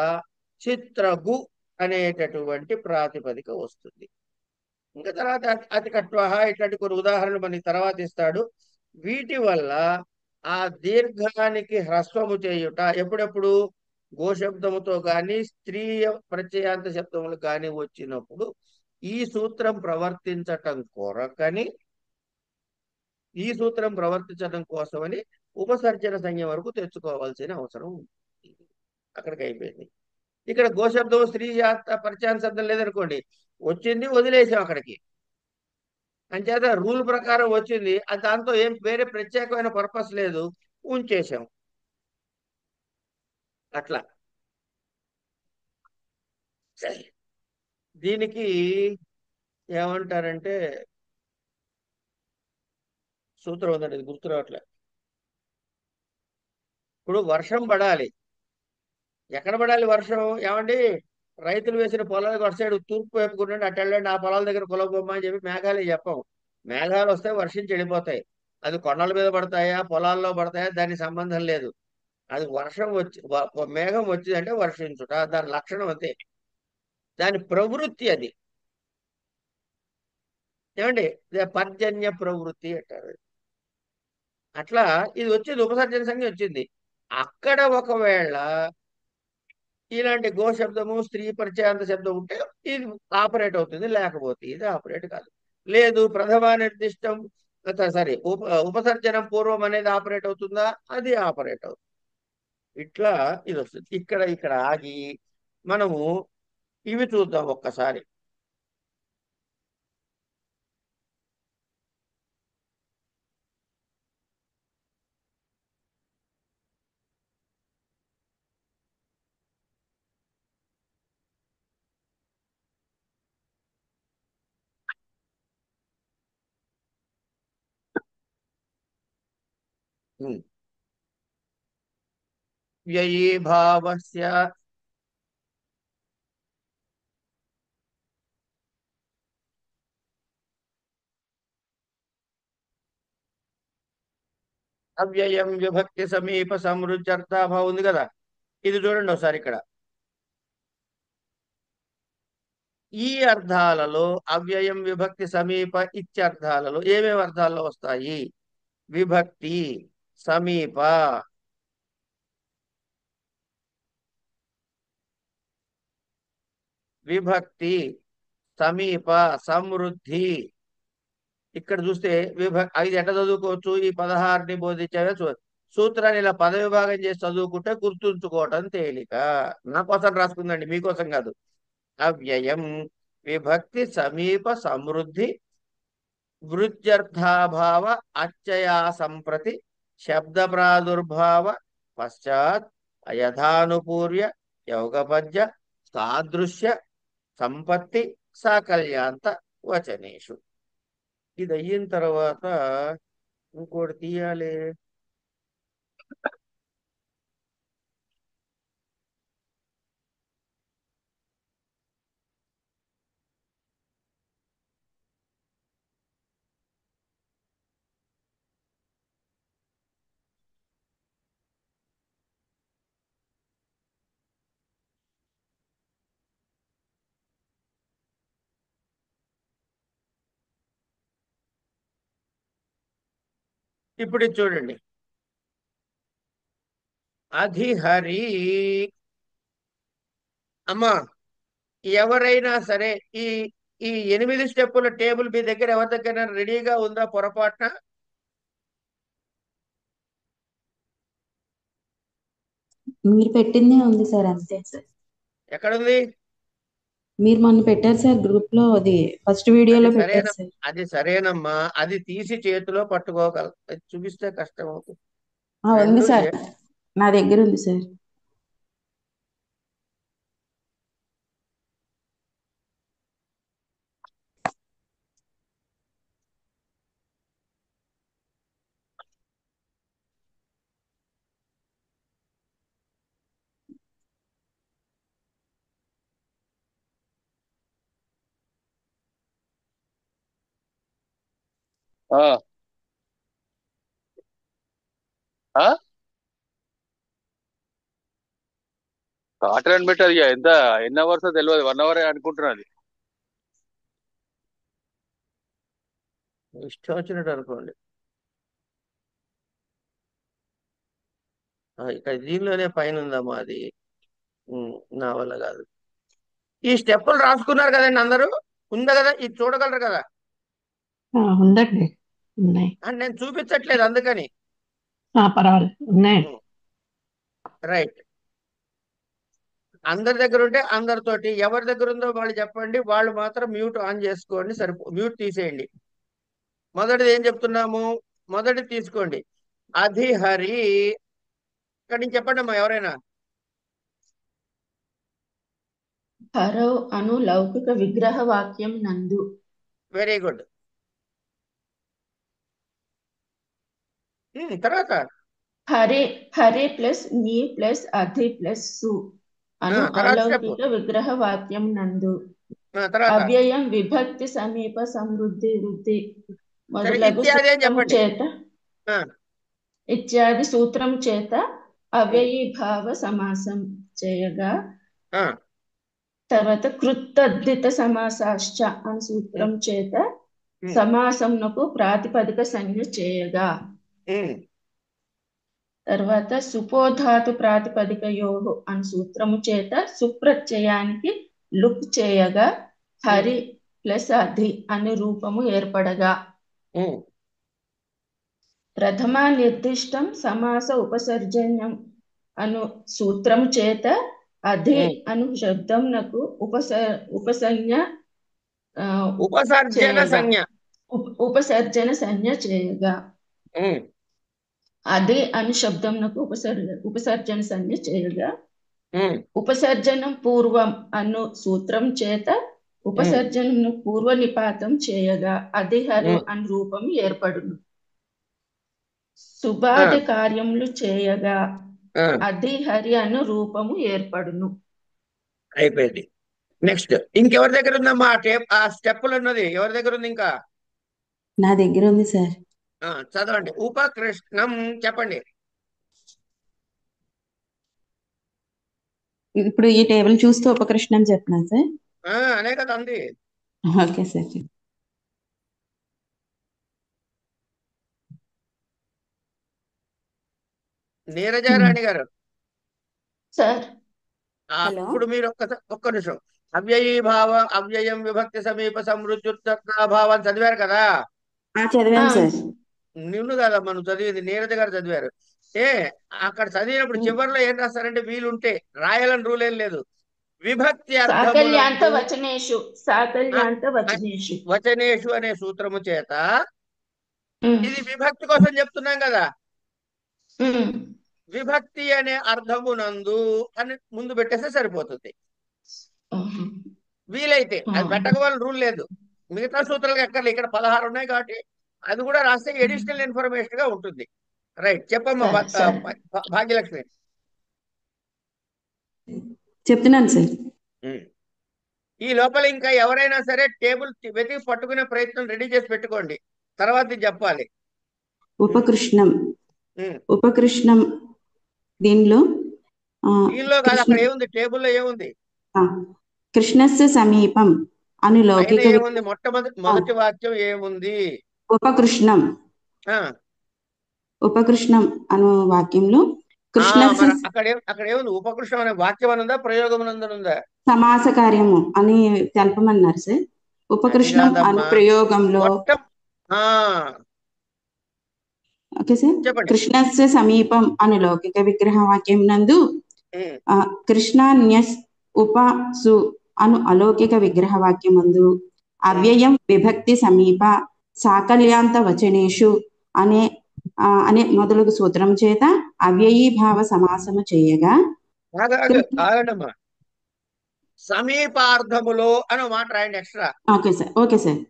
చిత్రగు అనేటటువంటి ప్రాతిపదిక వస్తుంది. ఇంకా తర్వాత అతికట్వహ ఇట్లాంటి కొన్ని ఉదాహరణలు మనకి తర్వాత ఇస్తాడు. వీటి వల్ల ఆ దీర్ఘానికి హ్రస్వము చేయుట ఎప్పుడెప్పుడు గోశబ్దముతో కానీ స్త్రీయ ప్రత్యయాంత శబ్దములు కానీ వచ్చినప్పుడు ఈ సూత్రం ప్రవర్తించటం కొరకని ఈ సూత్రం ప్రవర్తించడం కోసమని ఉపసర్జన సంజ్ఞ వరకు తెచ్చుకోవాల్సిన అవసరం ఉంది. అక్కడికి అయిపోయింది. ఇక్కడ గోశబ్దం స్త్రీ పరిచయాన్ని శబ్దం లేదనుకోండి, వచ్చింది వదిలేసాం అక్కడికి. అంచేత రూల్ ప్రకారం వచ్చింది, అది దాంతో ఏం వేరే ప్రత్యేకమైన పర్పస్ లేదు, ఉంచేసాం అట్లా. దీనికి ఏమంటారంటే సూత్రం ఉందండి, ఇది గుర్తు రావట్లే. ఇప్పుడు వర్షం పడాలి, ఎక్కడ పడాలి వర్షం? ఏమండి, రైతులు వేసిన పొలాలకు అటు సైడ్ తూర్పు వైపుకుండండి, అటు వెళ్ళండి, ఆ పొలాల దగ్గర పొలబొమ్మ అని చెప్పి మేఘాలు చెప్పం. మేఘాలు వస్తే వర్షించి వెళ్ళిపోతాయి. అది కొండల మీద పడతాయా పొలాల్లో పడతాయా దానికి సంబంధం లేదు. అది వర్షం వచ్చి మేఘం వచ్చిందంటే వర్షించుట, దాని లక్షణం అంతే, దాని ప్రవృత్తి అది. ఏమండి, పర్జన్య ప్రవృత్తి అంటారు. అట్లా ఇది వచ్చింది, ఉపసర్జన సంఖ్య వచ్చింది. అక్కడ ఒకవేళ ఇలాంటి గో శబ్దము స్త్రీ పరిచయాంత శబ్దం ఉంటే ఇది ఆపరేట్ అవుతుంది, లేకపోతే ఇది ఆపరేట్ కాదు. లేదు ప్రథమ నిర్దిష్టం సారీ ఉపసర్జనం పూర్వం అనేది ఆపరేట్ అవుతుందా? అది ఆపరేట్ అవుతుంది. ఇట్లా ఇది వస్తుంది. ఇక్కడ ఇక్కడ ఆగి మనము ఇవి చూద్దాం ఒక్కసారి. వ్యయీభావస్య అవ్యయం విభక్తి సమీప సమృద్ధ్యర్థాభావం ఉంది కదా, ఇది చూడండి ఒకసారి. ఇక్కడ ఈ అర్థాలలో అవ్యయం విభక్తి సమీప ఇత్యర్థాలలో ఏమేమి అర్థాల్లో వస్తాయి? విభక్తి, సమీప, విభక్తి, సమీప, సమృద్ధి. ఇక్కడ చూస్తే ఐదు ఎట్లా చదువుకోవచ్చు? ఈ 16ని బోధించే సూత్రాన్ని ఇలా పద విభాగం చేసి చదువుకుంటే గుర్తుంచుకోవటం తేలిక. నా కోసం రాసుకుందండి, మీకోసం కాదు. అవ్యయం విభక్తి సమీప సమృద్ధి వృద్ధ్యర్థాభావ అచ్చయా సంప్రతి శబ్ద ప్రాదుర్భావ పశ్చాత్ అయథానుపూర్య యౌగపద్య సాదృశ్య సంపత్తి సాకల్యాంత వచనేషు. ఇది అయిన తర్వాత ఇంకోటి తీయాలి. ఇప్పుడు ఇది చూడండి. అధిహరి. అమ్మా, ఎవరైనా సరే ఈ ఈ 8 స్టెప్పుల టేబుల్ మీ దగ్గర ఎవరి దగ్గర రెడీగా ఉందా? పొరపాటున మీరు పెట్టిందే ఉంది సార్, అంతే సార్. ఎక్కడుంది? మీరు మొన్న పెట్టారు సార్ గ్రూప్ లో, అది ఫస్ట్ అది వీడియోలో పెట్టారు సరేనా? సార్. అది సరేనమ్మా, అది తీసి చేతిలో పట్టుకోగల, అది చూపిస్తే కష్టం అవుతుంది. ఉంది రెండు సార్, నా దగ్గర ఉంది సార్. ఆ, ఆ? ఆల్టర్నేట్ బెటర్ ఇక ఎంత ఎన్ని అవర్స్ తెలియదు 1 అవర్ అనుకుంటున్నది. ఇష్టం వచ్చినట్టు అనుకోండి. ఇక్కడ దీనిలోనే పైన ఉందమ్మా అది. నా వల్ల కాదు. ఈ స్టెప్పులు రాసుకున్నారు కదండి అందరూ, ఉందా కదా, ఇది చూడగలరు కదా. ఉందండి, ఉన్నాయి. అని నేను చూపించట్లేదు అందుకని. పర్వాలేదు, ఉన్నాయి. రైట్. అందరి దగ్గర ఉంటే అందరితోటి, ఎవరి దగ్గర ఉందో వాళ్ళు చెప్పండి, వాళ్ళు మాత్రం మ్యూట్ ఆన్ చేసుకోండి, మ్యూట్ తీసేయండి. మొదటిది ఏం చెప్తున్నాము, మొదటి తీసుకోండి. అధిహరి, ఇక్కడి నుంచి చెప్పండి అమ్మా ఎవరైనా. హరౌ అను లౌకిక విగ్రహ వాక్యం నందు. Very good. తర్వాత హరి ప్లస్ నీ ప్లస్ అధి ప్లస్ సు అను తర్వాత చెప్పు. అలౌకిక విగ్రహ వాక్యం నందు తర్వాత అవ్యయం విభక్తి సమీప సమృద్ధి వృద్ధి సరే, మొదలగు ఇత్యాది అని సూత్రము చెప్పండి. చేత ఇత్యాది సూత్రం చేత అవ్యయీభావ సమాసం చేయగా, తర్వాత కృత్తద్ధిత సమాసాశ్చ అను సూత్రం చేత సమాసమునకు ప్రాతిపదిక సంజ్ఞ చేయగా, తర్వాత సుపోధాతు ప్రాతిపదికయోహు అను సూత్రము చేత సుప్రత్యయానికి లుక్ చేయగా హరి ప్లస్ అధి అనే రూపము ఏర్పడగా, ప్రథమ నిర్దిష్టం సమాస ఉపసర్జన్యం అను సూత్రము చేత అధి అను శబ్దమునకు ఉపసర్జన సంజ్ఞ చేయగా, అధి అను శబ్దమునకు ఉపసర్జన సంజ్ఞ చేయగా, ఉపసర్జనం పూర్వం అను సూత్రం చేత ఉపసర్జనను పూర్వ నిపాతం చేయగా అధిహరు అను రూపం ఏర్పడును. శుభాది కార్యములు చేయగా అధిహరి అను రూపము ఏర్పడును. అయిపోయింది. నెక్స్ట్ ఇంకెవరి దగ్గర ఉందమ్మా ఆ స్టెప్పులు ఉన్నది, ఎవరి దగ్గర ఉంది ఇంకా? నా దగ్గర ఉంది సార్. చదవండి. ఉపకృష్ణం చెప్పండి. ఇప్పుడు ఈ టేబుల్ చూస్తూ ఉపకృష్ణం చెప్తున్నాను సార్. అనే కదా అంది. Okay sir. నీరజారాణి గారు సార్, ఇప్పుడు మీరు ఒక్క నిమిషం. అవ్యయీభావ అవ్యయం విభక్తి సమీప సమృద్ధుత్తాభావం చదివారు కదా? చదివాను సార్. నిన్ను కదా మనం చదివింది, నీరజ గారు చదివారు. అక్కడ చదివినప్పుడు చివరిలో ఏం రాస్తారంటే, వీలుంటే రాయాలని రూల్ ఏం లేదు, విభక్తి వచనేషు అనే సూత్రము చేత, ఇది విభక్తి కోసం చెప్తున్నాం కదా, విభక్తి అనే అర్థమునందు అని ముందు పెట్టేస్తే సరిపోతుంది. వీలైతే అది పెట్టకపోవాలని రూల్ లేదు, మిగతా సూత్రాలకు ఎక్కర్లేదు. ఇక్కడ 16 ఉన్నాయి కాబట్టి అది కూడా రాస్తే ఎడిషనల్ ఇన్ఫర్మేషన్ గా ఉంటుంది. రైట్, చెప్పమ్మా భాగ్యలక్ష్మి. చెప్తున్నాను సార్. ఈ లోపల ఇంకా ఎవరైనా సరే టేబుల్ వెతికి పట్టుకునే ప్రయత్నం రెడీ చేసి పెట్టుకోండి, తర్వాత చెప్పాలి. ఉపకృష్ణం దీనిలో కాదు, అక్కడ ఏముంది, టేబుల్లో ఏముంది? కృష్ణస్య సమీపం అను లౌకిక ఏముంది, మొదటి వాక్యం ఏముంది? ఉపకృష్ణం అను వాక్యంలో అక్కడ ఏముంది? ఉపకృష్ణం అనే వాక్యం అని ఉందా, ప్రయోగం ఉందా? సమాస కార్యము అని తెలపమన్నారు సార్. ఉపకృష్ణం అను ప్రయోగంలో ఓకే సార్. కృష్ణస్య సమీపం అను లౌకిక విగ్రహ వాక్యం నందు కృష్ణాన్యస్ ఉపసు అను అలౌకిక విగ్రహ వాక్యం నందు అవ్యయం విభక్తి సమీప సాకల్యాంత వచనేషు అనే మొదలగు సూత్రం చేత అవ్యయీభావ సమాసము చేయగా, సమీపార్థములో అని మాట రాయండి ఎక్స్ట్రా. Okay sir.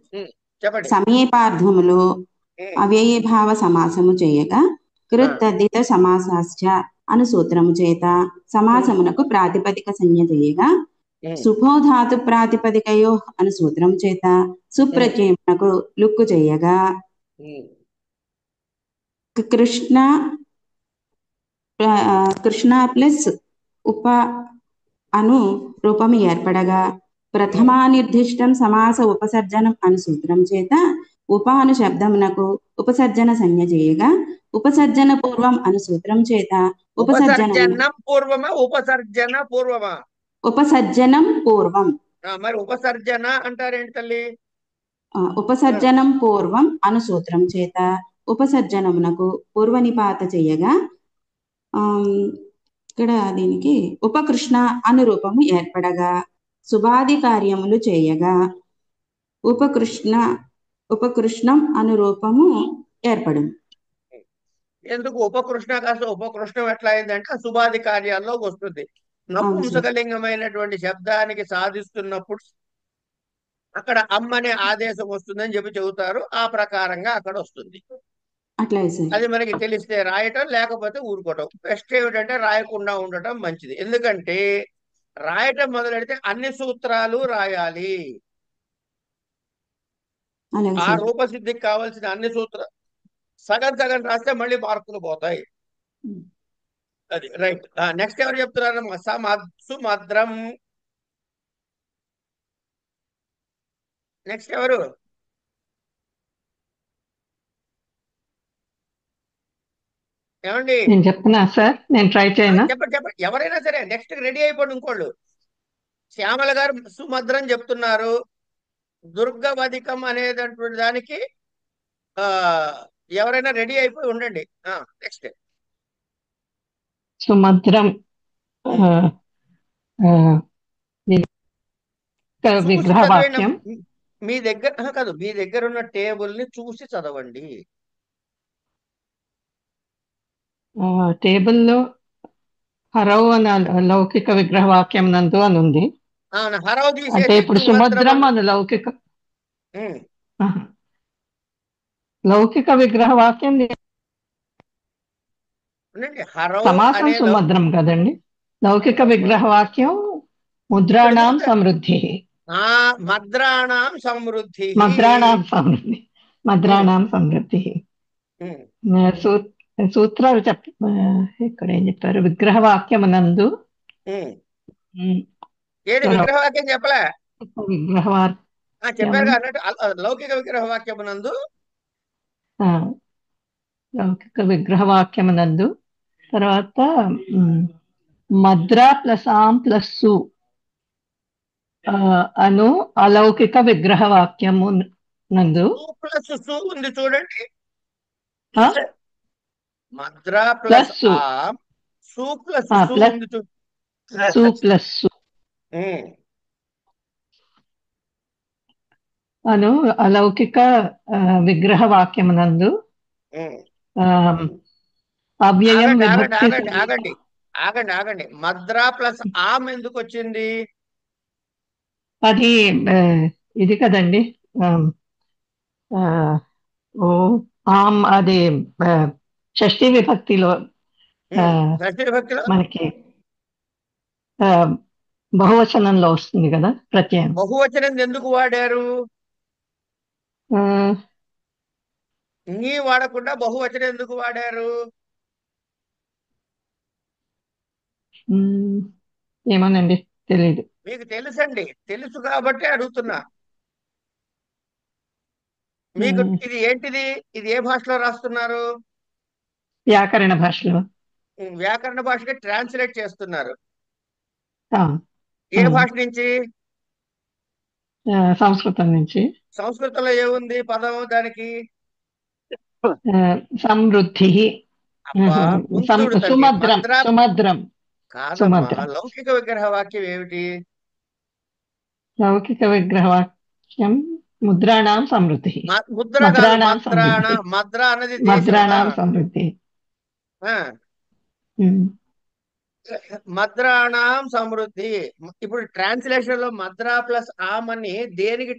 చెప్పండి. సమీపార్థములో అవ్యయీభావ సమాసము చేయగా కృత్తద్ధిత సమాసాశ్చ అను సూత్రము చేత సమాసమునకు ప్రాతిపదిక సంజ్ఞ చేయగా, సుపోధాతు ప్రాతిపదికయో అను సూత్రం చేత సుప్రత్యయమునకు లుక్కు చేయగా, కృష్ణ ప్లస్ అను రూపము ఏర్పడగా ప్రథమానిర్దిష్టం సమాస ఉపసర్జనం అను సూత్రం చేత ఉప అను శబ్దమునకు ఉపసర్జన సంజ్ఞ చేయగా ఉపసర్జన పూర్వం అను సూత్రం చేత ఉపసర్జనం పూర్వమా ఉపసర్జన పూర్వమా? ఉపసర్జనం పూర్వం. మరి ఉపసర్జన అంటారేంటి తల్లి? ఉపసర్జనం పూర్వం అను సూత్రం చేత ఉపసర్జనమునకు పూర్వనిపాత చేయగా ఇక్కడ దీనికి ఉపకృష్ణ అను రూపము ఏర్పడగా శుభాది కార్యములు చేయగా ఉపకృష్ణం అను రూపము ఏర్పడు. ఎందుకు ఉపకృష్ణ కాస్త ఉపకృష్ణం ఎట్లా అయిందంటే శుభాది కార్యాల్లో వస్తుంది. నపుంసకలింగమైనటువంటి శబ్దానికి సాధిస్తున్నప్పుడు అక్కడ అమ్మనే ఆదేశం వస్తుందని చెప్పి చెబుతారు. ఆ ప్రకారంగా అక్కడ వస్తుంది. అది మనకి తెలిస్తే రాయటం, లేకపోతే ఊరుకోవటం. బెస్ట్ ఏమిటంటే రాయకుండా ఉండటం మంచిది. ఎందుకంటే రాయటం మొదలెడితే అన్ని సూత్రాలు రాయాలి. ఆ రూపసిద్ధికి కావాల్సిన అన్ని సూత్రాలు సగం సగం రాస్తే మళ్ళీ మార్కులు పోతాయి. అది రైట్. నెక్స్ట్ ఎవరు చెప్తున్నారు? సుమద్రం. నెక్స్ట్ ఎవరు? ఏమండి? నేను చెప్తున్నా సార్, నేను ట్రై చేయనా? చెప్పండి చెప్పండి, ఎవరైనా సరే నెక్స్ట్ రెడీ అయిపోండి. ఇంకోళ్ళు శ్యామల గారు సుమద్రం చెప్తున్నారు. దుర్గవధికం అనేటటువంటి దానికి ఎవరైనా రెడీ అయిపోయి ఉండండి. నెక్స్ట్ సుమద్రం విగ్రహవాక్యం. మీ దగ్గర కాదు, మీ దగ్గర ఉన్న టేబుల్ ని చూసి చదవండి. టేబుల్లో హరవ్ అని లౌకిక విగ్రహవాక్యం నందు అని ఉంది. అంటే ఇప్పుడు సుమద్రం అని లౌకిక విగ్రహవాక్యం సమాసం సుమద్రం కదండి. లౌకిక విగ్రహవాక్యం ముద్రాణం సమృద్ధి. మద్రాణం సమృద్ధి. సూత్రాలు ఇక్కడ ఏం చెప్పారు? విగ్రహవాక్యం నందు విగ్రహవాక్యం చెప్పలే, చెప్పారు విగ్రహవాక్యం అన్నట్టు. లౌకిక విగ్రహవాక్యం నందు లౌకిక విగ్రహవాక్యం నందు తర్వాత మద్ర ప్లస్ ఆం ప్లస్ సు అను అలౌకిక విగ్రహవాక్యము నందు ప్లస్ సు ఉంది చూడండి. మద్ర ప్లస్ ఆం సు ప్లస్ సు ప్లస్ సు అను అలౌకిక విగ్రహవాక్యమునందు అవ్యయం ఆగండి. మద్ర ప్లస్ ఆమ్ ఎందుకు వచ్చింది? అది ఇది కదండి. ఆమ్ అది షష్ఠీ విభక్తిలో మనకి బహువచనంలో వస్తుంది కదా ప్రత్యయం. బహువచనం ఎందుకు వాడారు? నీ వాడకుండా బహువచనం ఎందుకు వాడారు? ఏమోనండి, తెలీదు. మీకు తెలుసండి, తెలుసు కాబట్టి అడుగుతున్నా. మీకు ఇది ఏంటిది? ఇది ఏ భాషలో రాస్తున్నారు? వ్యాకరణ భాషలో. వ్యాకరణ భాషకి ట్రాన్స్లేట్ చేస్తున్నారు. ఏ భాష నుంచి? సంస్కృతం నుంచి. సంస్కృతంలో ఏముంది పదం దానికి? సమృద్ధి. సుమద్రం. కాదమ్మా, లౌకిక విగ్రహవాక్యం ఏమిటి? లౌకిక విగ్రహవాక్యం ముద్రాణం సమృద్ధి. ముద్రాణం సమృద్ధి. మద్రాణం సమృద్ధి. ఇప్పుడు ట్రాన్స్లేషన్ లో మద్రా ప్లస్ ఆమ్ అని దేనికి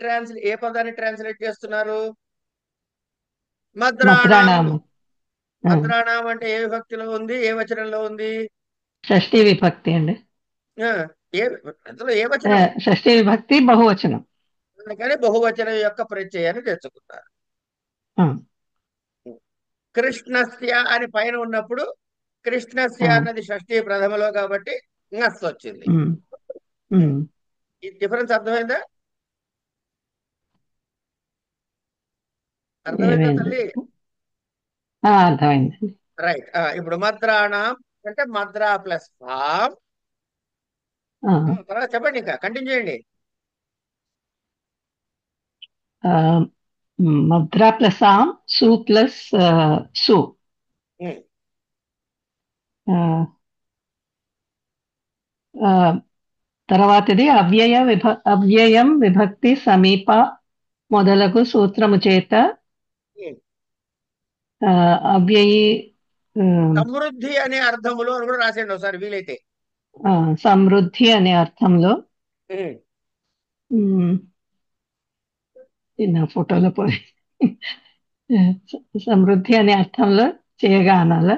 ఏ పదాన్ని ట్రాన్స్లేట్ చేస్తున్నారు? మద్రాణం. మద్రాణం అంటే ఏ విభక్తిలో ఉంది, ఏ వచనంలో ఉంది? షష్ఠీ విభక్తి అండి. అందులో ఏ వచనం? షష్ఠీ విభక్తి బహువచనం. అందుకని బహువచనం యొక్క ప్రత్యయాన్ని తెచ్చుకున్నారు. కృష్ణస్య అని పైన ఉన్నప్పుడు కృష్ణస్య అన్నది షష్ఠీ ప్రథమలో కాబట్టి నస్ వచ్చింది. ఉమ్, ఈ డిఫరెన్స్ అర్థమైందా? అర్థమైందా ఏమైంది? తల్లి? అర్థమైందండి. రైట్. ఇప్పుడు మద్రాణం అంటే మద్రా ప్లస్ ఫామ్. ఆ, తర్వాత చెప్పండి, ఇంకా కంటిన్యూ చేయండి. ఆ, మద్రా ప్లస్ ఆమ్, సు ప్లస్ సు. ఉమ్, ఆ, ఆ, తర్వాతది అవ్యయం విభక్తి సమీప మొదలగు సూత్రము చేత ఉమ్. అవ్యయి సమృద్ధి అనే అర్థములు అని కూడా రాసేయండి ఒకసారి వీలైతే. సమృద్ధి అనే అర్థంలో ఉమ్. ఉమ్, ఇది నా ఫోటోలో పోయి సమృద్ధి అనే అర్థంలో చేయగా అనాల.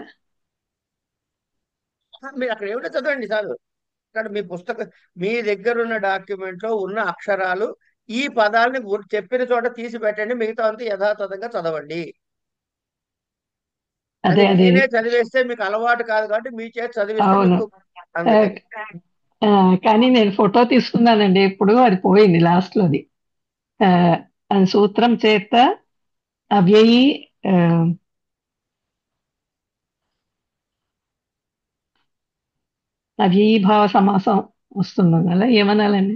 మీరు అక్కడ ఏమిటో చదవండి చాలు. ఇక్కడ మీ మీ దగ్గర ఉన్న డాక్యుమెంట్ లో ఉన్న అక్షరాలు ఈ పదాలని చెప్పిన చోట తీసి పెట్టండి, మిగతా అంతా యథాతథంగా చదవండి. అది అదే అది నేనే చదివేస్తే మీకు అలవాటు కాదు కాబట్టి మీ చేత చదివిస్తే అవును. మీకు అందుకని. కానీ నేను ఫోటో తీసుకున్నానండి, ఇప్పుడు అది పోయింది లాస్ట్ లోది. అది సూత్రం చేత అవ్యయి అవ్యయీభావ సమాసం వస్తుంది అలా ఏమనాలండి?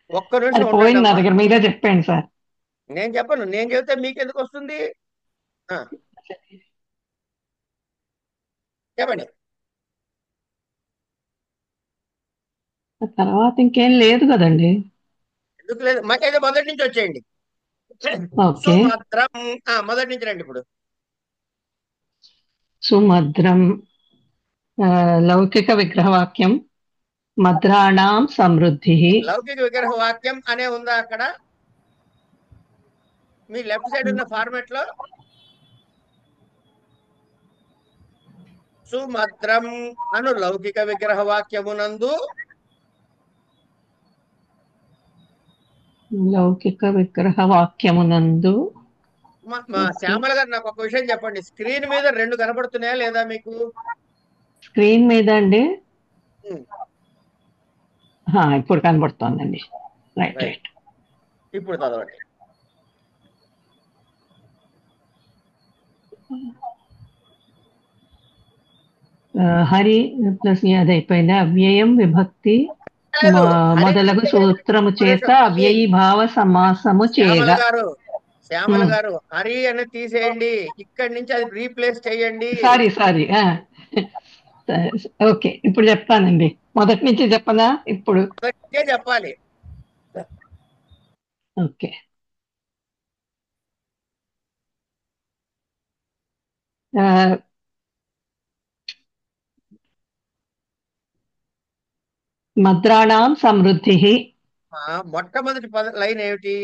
ఒక్క నిమిషం అది ఉండండి పోయింది నా అమ్మా. దగ్గర, మీరే చెప్పండి సార్. నేను చెప్పను, నేను చెబితే మీకు ఎందుకు వస్తుంది? చెప్పండి. తర్వాత ఇంకేం లేదు కదండి. ఎందుకు లేదు? మాకైతే మొదటి నుంచి వచ్చేయండి. ఓకే. సుమద్రం. మొదటి నుంచి రండి ఇప్పుడు. సుమద్రం లౌకిక విగ్రహవాక్యం మద్రాణాం సమృద్ధి. లౌకిక విగ్రహ వాక్యం అనే ఉందా అక్కడ మీ లెఫ్ట్ సైడ్ ఉన్న ఫార్మాట్ లో? సుమద్రం అను లౌకిక విగ్రహ వాక్యమునందు. లౌకిక విగ్రహ వాక్యమునందు. శ్యామల గారు నాకు ఒక విషయం చెప్పండి, స్క్రీన్ మీద 2 కనబడుతున్నాయా లేదా మీకు? స్క్రీన్ మీద అండి? ఇప్పుడు కనబడుతోందండి. Right right. ఇప్పుడు చదవండి. హరి ప్లస్ అది అయిపోయింది. అవ్యయం విభక్తి మొదలగు సూత్రము చేత అవ్యయీ భావ సమాసము చేయగా. శ్యామల గారు హరి అని తీసేయండి, ఇక్కడి నుంచి అది రీప్లేస్ చేయండి. సారీ. ఓకే, ఇప్పుడు చెప్తానండి. మొదటి నుంచి చెప్పనా? ఇప్పుడు చెప్పాలి. ఓకే. మద్రాణాం సమృద్ధి. మొట్టమొదటి లైన్ ఏమిటి?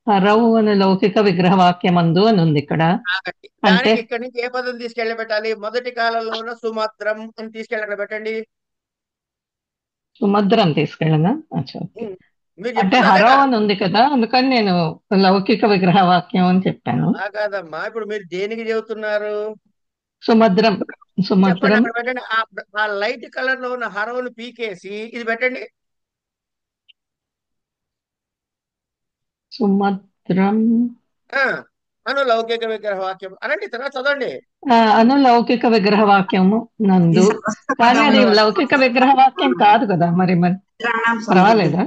హరవు అనే లౌకిక విగ్రహవాక్యమందు అని ఉంది ఇక్కడ. అంటే ఇక్కడి నుంచి ఏ పదం తీసుకెళ్ళబెట్టాలి? మొదటి కాలంలో ఉన్న సుమద్రం అని తీసుకెళ్ళి పెట్టండి. సుమద్రం తీసుకెళ్ళనా? అంటే హరవు అని ఉంది కదా, అందుకని నేను లౌకిక విగ్రహవాక్యం అని చెప్పాను. కాదమ్మా, ఇప్పుడు మీరు దేనికి చెబుతున్నారు? సుమద్రం. పెట్టండి. ఆ లైట్ కలర్ లో ఉన్న హరవును పీకేసి ఇది పెట్టండి. సుమద్రం అనులౌకిక విగ్రహ వాక్యం అనండి, తర్వాత చదవండి. అనులౌకిక విగ్రహవాక్యము నందు. కానీ అది లౌకిక విగ్రహవాక్యం కాదు కదా, మరి పర్వాలేదా?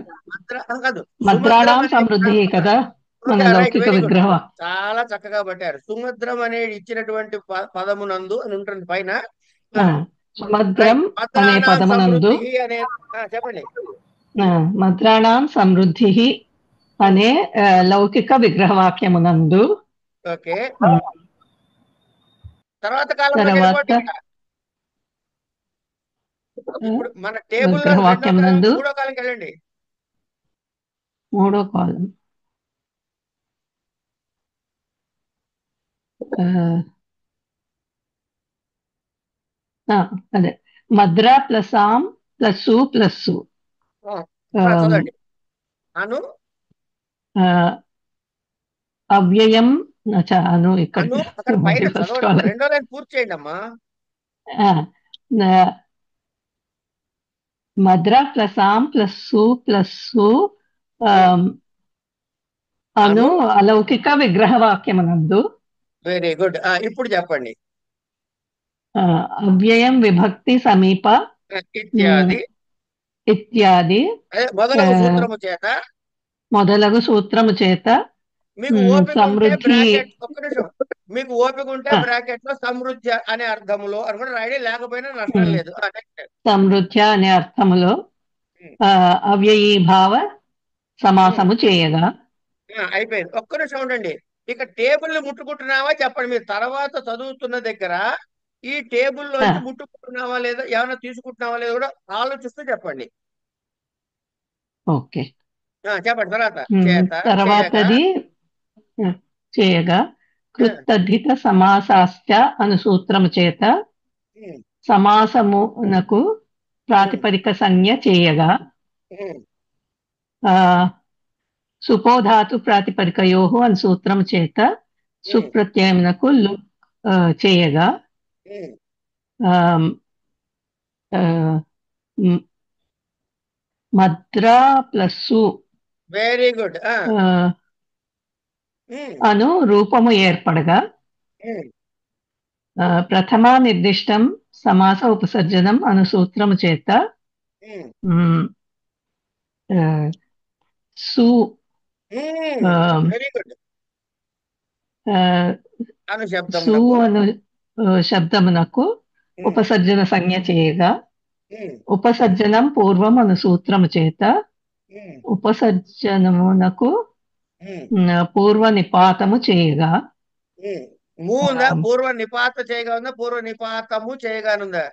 మద్రాణాం సమృద్ధి కదా మన లౌకిక విగ్రహ. చాలా చక్కగా పట్టారు. సుమద్రం అనేది ఇచ్చినటువంటి పదమునందు అని ఉంటుంది పైన. సుమద్రం అనే పదమునందు చెప్పండి. మద్రాణాం సమృద్ధి అనే లౌకిక విగ్రహవాక్యమునందు. ఓకే. తర్వాత ఇప్పుడు మన టేబుల్ విగ్రహవాక్యమునందు మూడో కాలంకి వెళ్ళండి. మూడో కాలం. అదే మద్రా ప్లస్ ఆమ్ ప్లస్ సు ప్లస్ సు. అను అవ్యయం అను ఇక్కడ రెండో లైన్ పూర్తి చేయండి అమ్మా. మద్ర ప్లస్ ఆమ్ ప్లస్ సు ప్లస్ సు అను అలౌకిక విగ్రహవాక్యమునందు. Very good. ఇప్పుడు చెప్పండి. అవ్యయం విభక్తి సమీప ఇత్యాది ఇత్యాది మొదలగు సూత్రము చేత మొదలగు సూత్రము చేత మీకు ఓపిక ఉంటే సమృద్ధి బ్రాకెట్, ఒక్క నిమిషం, మీకు ఓపిక ఉంటే బ్రాకెట్ లో సమృద్ధి అనే అర్థములో అని కూడా రాయడి, లేకపోయినా నష్టం లేదు. సమృద్ధి అనే అర్థములో అవ్యయీభావ సమాసము చేయగా. అయిపోయింది. ఒక్క నిమిషం ఉండండి. ఇక టేబుల్ ముట్టుకుంటున్నావా చెప్పండి. మీరు తర్వాత చదువుతున్న దగ్గర ఈ టేబుల్ లోంచి ముట్టుకుంటున్నావా లేదా, ఏమైనా తీసుకుంటున్నావా లేదా కూడా ఆలోచిస్తూ చెప్పండి. ఓకే, చెప్పండి. తర్వాతది చేయగా కృత్తద్ధిత సమాసాశ్చ అను సూత్రము చేత సమాసమునకు ప్రాతిపదిక సంజ్ఞ చేయగా. సుపోధాతు ప్రాతిపదికయో అను సూత్రము చేత సుప్రత్యయమునకు చేయగా. మద్రా ప్లస్ వెరీ గుడ్ అను రూపము ఏర్పడగా. ప్రథమా నిర్దిష్టం సమాస ఉపసర్జనం అను సూత్రము చేత సు అను శబ్దమునకు ఉపసర్జన సంజ్ఞ చేయగా. ఉపసర్జనం పూర్వం అను సూత్రము చేత ఉపసర్జనమునకు పూర్వ నిపాతము చేయగా. పూర్వ నిపాత చేయగా ఉందా, పూర్వ నిపాతము చేయగానుందా?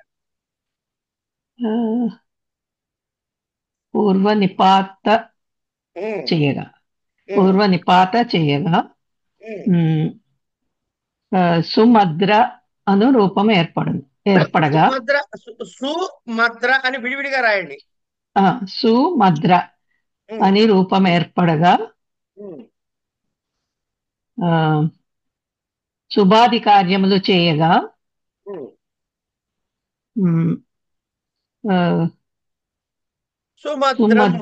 పూర్వ నిపాత చేయగా, పూర్వ నిపాత చేయగా. సుమద్ర అను రూపం ఏర్పడగా. సుమద్ర అని విడివిడిగా రాయండి. సుమద్ర అని రూపం ఏర్పడగా. శుభాది కార్యములు చేయగా. సుమద్రం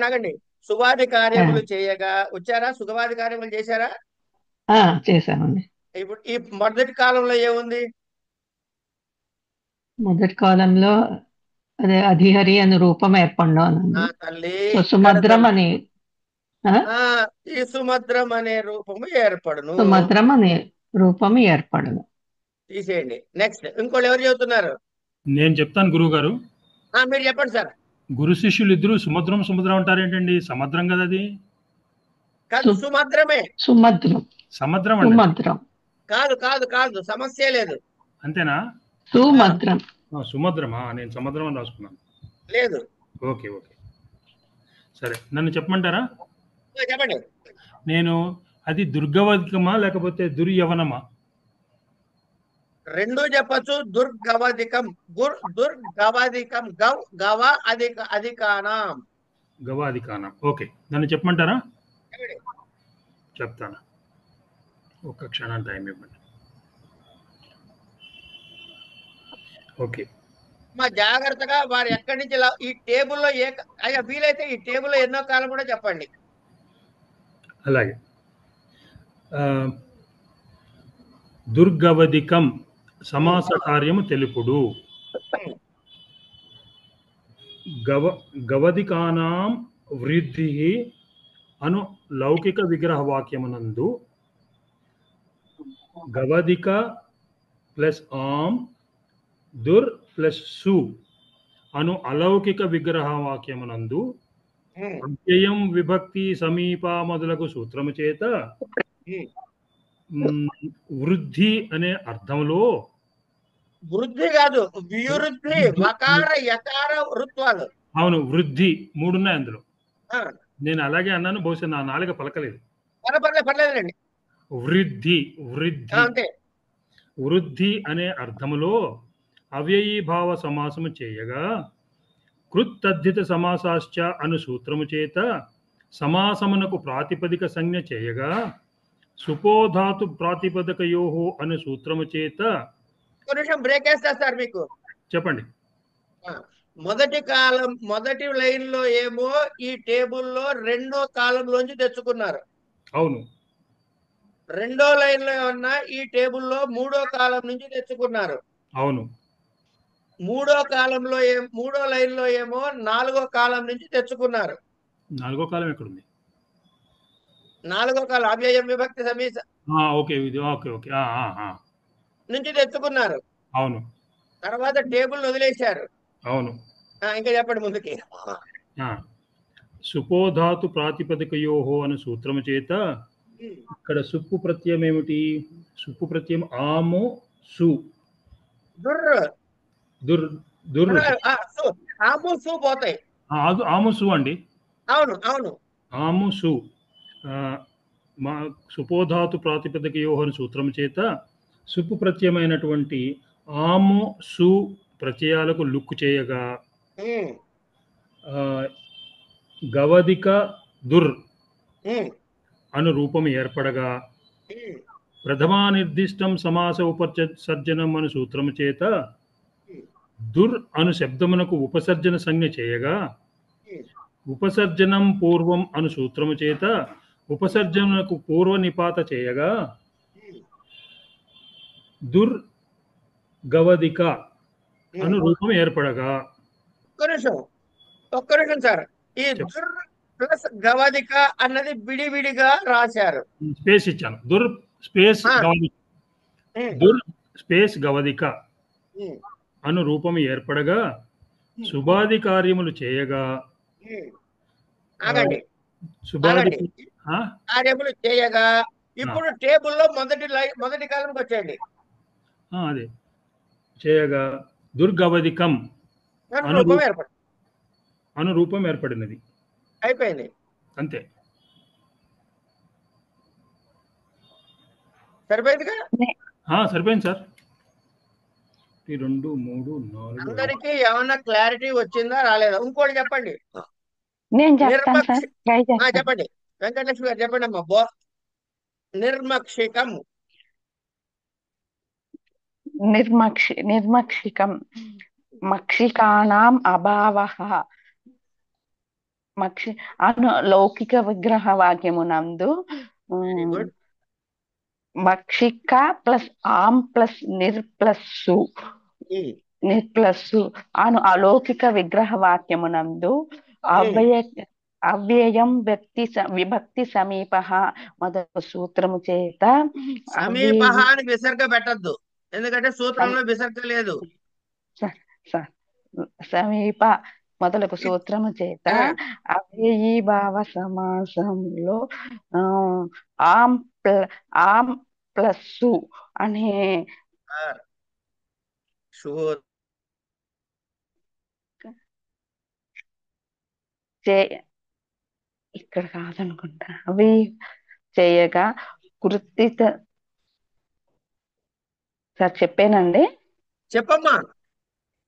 ఆగండి. శుభాది కార్యములు చేయగా వచ్చారా? శుభాది కార్యములు చేశారా? చేశామండి. ఇప్పుడు ఈ మొదటి కాలంలో ఏముంది? మొదటి కాలంలో అదే అధిహరి అని రూపం ఏర్పడినా సుమద్రం అని ఈ సుమద్రం అనే రూపము ఏర్పడును. సుమద్రం అనే రూపము ఏర్పడును. తీసేయండి. నెక్స్ట్ ఇంకోళ్ళు ఎవరు చెబుతున్నారు? నేను చెప్తాను గురువు గారు. మీరు చెప్పండి సార్. గురు శిష్యులు ఇద్దరు సుమద్రం అంటారు ఏంటండి? సముద్రం కదా అది. కాదు, సుమద్రమే. సముద్రం కాదు, సమస్య లేదు. అంతేనా? సుమద్రమా? నేను సముద్రం అని రాసుకున్నాను. లేదు. ఓకే, సరే. నన్ను చెప్పమంటారా? చెప్పండి. నేను అది దుర్గవధికమా లేకపోతే దుర్యవనమా? రెండు చెప్పచ్చు. దుర్గవధికం, దుర్గవధికం, గవ అధికానం. గవాధికానం. ఓకే, నన్ను చెప్పమంటారా? చెప్తాను, ఒక్క క్షణం టైం ఇవ్వండి. ఓకే, మా జాగ్రత్తగా వారు ఎక్కడి నుంచి ఈ టేబుల్లో వీలైతే ఈ టేబుల్లో ఎన్నో కాలం కూడా చెప్పండి. అలాగే. దుర్గవధికం సమాస కార్యము తెలుపుడు. గవధికానాం వృద్ధి అను లౌకిక విగ్రహ వాక్యమునందు గవధిక ప్లస్ ఆమ్ దుర్ ప్లస్ సు అను అలౌకిక విగ్రహ వాక్యమునందు అవ్యయం విభక్తి సమీప మొదలగు సూత్రము చేత వృద్ధి అనే అర్థంలో. వృద్ధి కాదు, వివృద్ధి. వకార యకార వృత్వాలు. అవును, వృద్ధి మూడున్నాయి అందులో. నేను అలాగే అన్నాను, బహుశా నా నాలుక పలకలేదు. పర్లేదండి. వృద్ధి వృద్ధి అనే అర్థములో అవ్యయీభావ సమాసము చేయగా కృత్తద్ధిత సమాసాశ్చ అను సూత్రము చేత సమాసమునకు ప్రాతిపదిక సంజ్ఞ చేయగా సుపోధాతు ప్రాతిపదికయో అను సూత్రము చేత. కొంచెం బ్రేక్ వేస్తా సార్ మీకు. చెప్పండి. ఆ, మొదటి లైన్ లో ఏమో ఈ టేబుల్లో రెండో కాలంలోంచి తెచ్చుకున్నారు. అవును. రెండో లైన్ లో ఏమన్నా ఈ టేబుల్లో మూడో కాలం నుంచి తెచ్చుకున్నారు. అవును. మూడో లైన్ లో ఏమో నాలుగో కాలం నుంచి తెచ్చుకున్నారు. నాలుగో కాలం ఎక్కడుంది? నాలుగో కాలం అవ్యయం విభక్తి సమీస ఓకే. ఇది ఓకే. ఓకే. నుంచి తెచ్చుకున్నారు. అవును. తర్వాత టేబుల్ వదిలేశారు. అవును. ఇంకా చెప్పండి ముందుకి. సుపోధాతు ప్రాతిపదికయోహో అనే సూత్రము చేత ఇక్కడ సుప్పు ప్రత్యయం ఏమిటి? సుప్పు ప్రత్యయం ఆము సు. దుర్ దుర్ ఆము సు పోతాయి. ఆము సు అండి. అవును అవును. ఆము సు మా సుపోధాతు ప్రాతిపదికయోహో అనే సూత్రము చేత సుప్పు ప్రత్యయమైనటువంటి ఆము సు ప్రత్యయాలకు లుక్కు చేయగా గవదిక దుర్ అను రూపము ఏర్పడగా ప్రథమా నిర్దిష్టం సమాస ఉపసర్జనం అను సూత్రము చేత దుర్ అను శబ్దమునకు ఉపసర్జన సంజ్ఞ చేయగా ఉపసర్జనం పూర్వం అను సూత్రము చేత ఉపసర్జనకు పూర్వ నిపాత చేయగా దుర్ గవదిక అను రూపం ఏర్పడగా. ఒక్క నిమిషం సార్. ఈ దుర్ ప్లస్ గవదిక అన్నది విడివిడిగా రాశారు. స్పేస్ ఇచ్చాను. దుర్ స్పేస్ గవదిక. దుర్ స్పేస్ గవదిక అను రూపము ఏర్పడగా శుభాది కార్యములు చేయగా కార్యములు చేయగా ఇప్పుడు టేబుల్లో మొదటి కాలంకి వచ్చేయండి. అదే చేయగా దుర్గవదికం అను రూపం ఏర్పడినది. అయిపోయింది. అంతే. సరిపోయిందిగా? సరిపోయింది సార్. 2 3 4 అందరికి ఏమన్నా క్లారిటీ వచ్చిందా రాలేదా? ఇంకోటి చెప్పండి. నేను చెప్తాను సార్, ట్రై చేస్తాను. చెప్పండి వెంకటలక్ష్మి గారు, చెప్పండి అమ్మా. నిర్మక్షికం. నిర్మక్షికం మక్షికాణాం అభావః అను లౌకిక విగ్రహ వాక్యమునందు మక్షిక ప్లస్ ఆం ప్లస్ నిర్ప్లస్సు అను అలౌకిక విగ్రహ వాక్యమునందు అవ్యయం విభక్తి సమీప మొదటి సూత్రము చేత సమీప అని విసర్గ పెట్టద్దు, ఎందుకంటే సూత్రంలో విసర్గ లేదు. సమీప మొదలగు సూత్రము చేత అవ్యయీభావ సమాసంలో ఆం ప్లస్సు అనే ఇక్కడ కాదనుకుంటా అవి చేయగా కృత్తిత. సార్ చెప్పానండి, చెప్పమ్మా.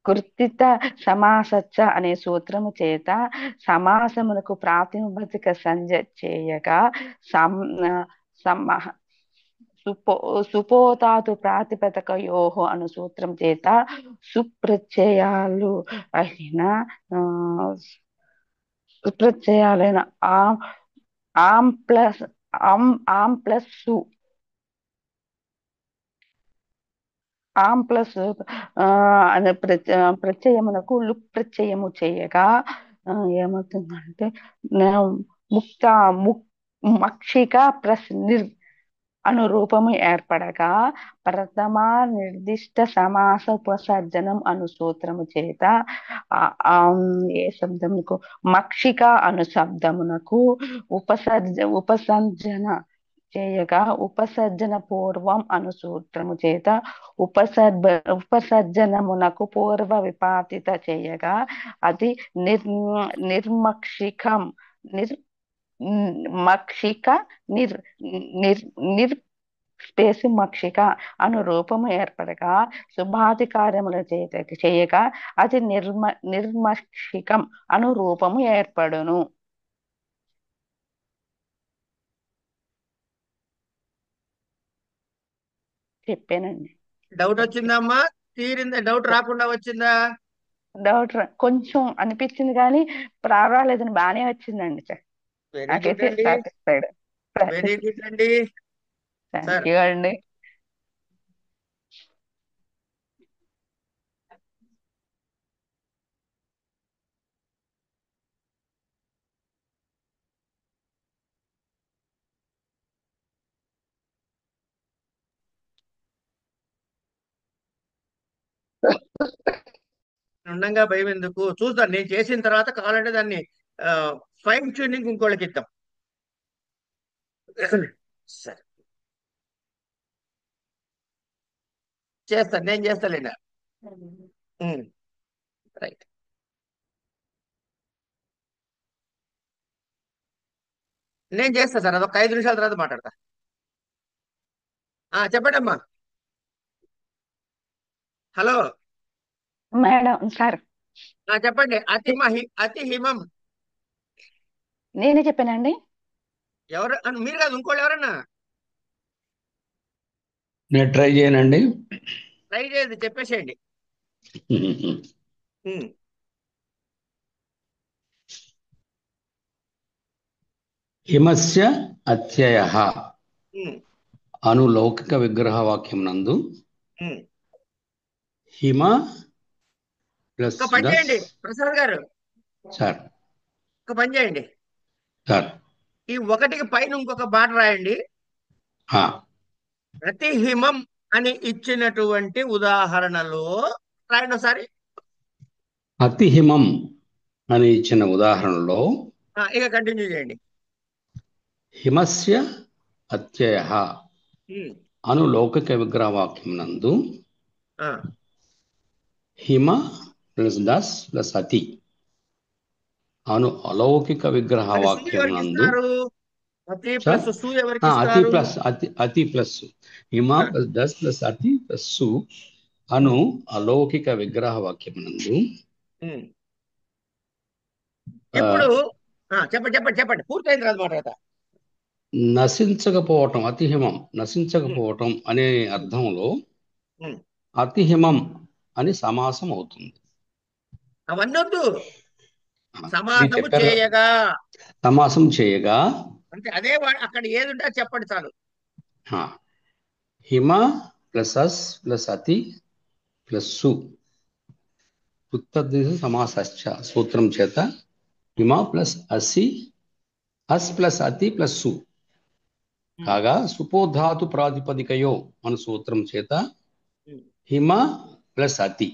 కృత్తిత సమాసచ్చ అనే సూత్రము చేత సమాసములకు ప్రాతిపదిక సంజ్ఞ చేయగా సుపోతాతు ప్రాతిపదికయోహో అను సూత్రం చేత సుప్రత్యయాలైన ఆం ప్లస్ సు అనే ప్రత్యయమునకు లుక్ ప్రత్యయము చేయగా ఏమవుతుందంటే మక్షిక ప్లస్ అను రూపము ఏర్పడగా ప్రథమా నిర్దిష్ట సమాస ఉపసర్జనం అను సూత్రము చేత ఏ శబ్దమునకు మక్షిక అను శబ్దమునకు ఉపసర్జన చేయగా ఉపసర్జన పూర్వం అను సూత్రము చేత ఉపసర్జనమునకు పూర్వ విపాతిత చేయగా అది నిర్మక్షికం స్పేస్ మక్షిక అను రూపము ఏర్పడగా శుభాధికారముల చేత చేయగా అది నిర్మక్షికం అను రూపము ఏర్పడును. చెప్పానండి. డౌట్ వచ్చిందమ్మా? తీరిందా? డౌట్ రాకుండా వచ్చిందా? డౌట్ కొంచెం అనిపించింది కానీ రాలేదని బాగానే వచ్చిందండి సార్. వెరీ గుడ్ నాకైతే అండి, సాటిస్ఫైడ్. వెరీ గుడ్ అండి థ్యాంక్ సార్. యూ అండి. ఉండంగా భయం ఎందుకు, చూద్దాం. నేను చేసిన తర్వాత కావాలంటే దాన్ని ఫైన్ ట్యూనింగ్ ఇంకోళ్ళకి ఇద్దాం. సరే చేస్తాను, నేను చేస్తాలేండి. రైట్. నేను చేస్తా సార్, అదొక 5 నిమిషాల తర్వాత మాట్లాడతా. చెప్పండి అమ్మా. హలో మేడం సార్, చెప్పండి. అతి హిమం నేనే చెప్పానండి. ఎవరు మీరు కాదు, ఇంకోళ్ళు ఎవరన్నా నేను ట్రై చేయనండి. ట్రై చేయదు, చెప్పేసేయండి. హిమస్య అత్యయః అను లౌకిక విగ్రహవాక్యం నందు హిమ ప్లస్ ఒక పని చేయండి ప్రసాద్ గారు, సార్ ఒక పని చేయండి. సార్ ఈ ఒకటికి పైన ఇంకొక మాట రాయండి. ప్రతి హిమం అని ఇచ్చినటువంటి ఉదాహరణలో రాయండి ఒకసారి. అతి హిమం అని ఇచ్చిన ఉదాహరణలో ఇక కంటిన్యూ చేయండి. హిమస్య అత్యయః అను లౌకిక విగ్రహవాక్యం నందు హిమ ప్లస్ డస్ ప్లస్ అతి అను అలౌకిక విగ్రహవాక్యం నందు అతి ప్లస్ సు ఎవరికి అతి ప్లస్ అతి plus Hima plus does plus అతి ప్లస్ సు అను అలౌకిక విగ్రహవాక్యం నందు ఇప్పుడు చెప్పండి పూర్తయిన తర్వాత మాట్లాడతా. నశించకపోవటం, అతిహిమం నశించకపోవటం అనే అర్థంలో అతిహిమం అని సమాసం అవుతుంది. అవన్నీ వద్దు, సమాసం చేయగా అంటే అదే అక్కడ ఏది ఉంటే చెప్పండి చాలు. హిమ ప్లస్ అస్ ప్లస్ అతి ప్లస్ సు ఉత్తర్దిశ సమాసశ్చ సూత్రం చేత హిమ ప్లస్ అసి అస్ ప్లస్ అతి ప్లస్ సు కాగా సుపోధాతు ప్రాతిపదికయో అను సూత్రం చేత హిమ ప్లస్ అతి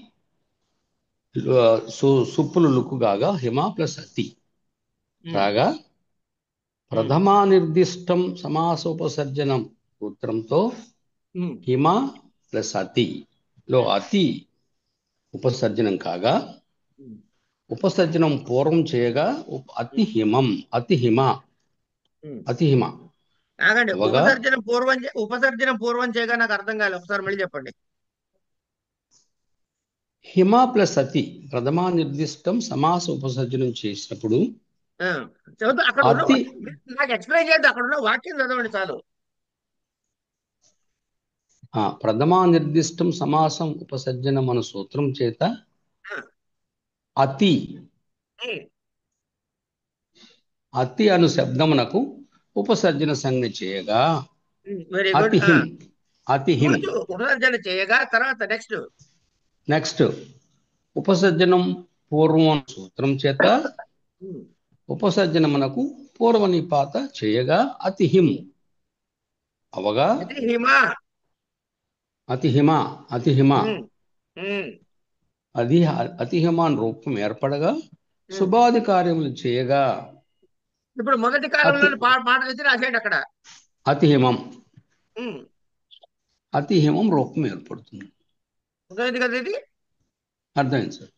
సుప్పులు లుక్కు కాగా హిమ ప్లస్ అతి కాగా ప్రథమా నిర్దిష్టం సమాసోపసర్జనం సూత్రంతో హిమ ప్లస్ అతి లో అతి ఉపసర్జనం కాగా ఉపసర్జనం పూర్వం చేయగా అతిహిమం అతిహిమ ఉపసర్జనం పూర్వం చేయగా నాకు అర్థం కాలేదు, ఒకసారి మళ్ళీ చెప్పండి. హిమ ప్లస్ అతి ప్రథమా నిర్దిష్టం సమాస ఉపసర్జనం చేసినప్పుడు నాకు ఎక్స్ప్లెయిన్ చేద్దాం, అక్కడ ఉన్న వాక్యం చదవండి చాలు. ప్రథమా నిర్దిష్టం సమాసం ఉపసర్జనం అను సూత్రం చేత అతి అతి అను శబ్దమునకు ఉపసర్జన సంజ్ఞ చేయగా అతిహిం ఉపసర్జన చేయగా తర్వాత నెక్స్ట్ ఉపసర్జనం పూర్వం సూత్రం చేత ఉపసర్జనమునకు పూర్వ నిపాత చేయగా అతిహిం అవగా అతిహిమ అది అతిహిమాన్ రూపం ఏర్పడగా శుభాది కార్యములు చేయగా ఇప్పుడు మొదటి కాలంలో మాట రాసేయండి అక్కడ అతిహిమం రూపం ఏర్పడుతుంది. అర్థమైంది కదా? ఇది అర్థమైంది సార్.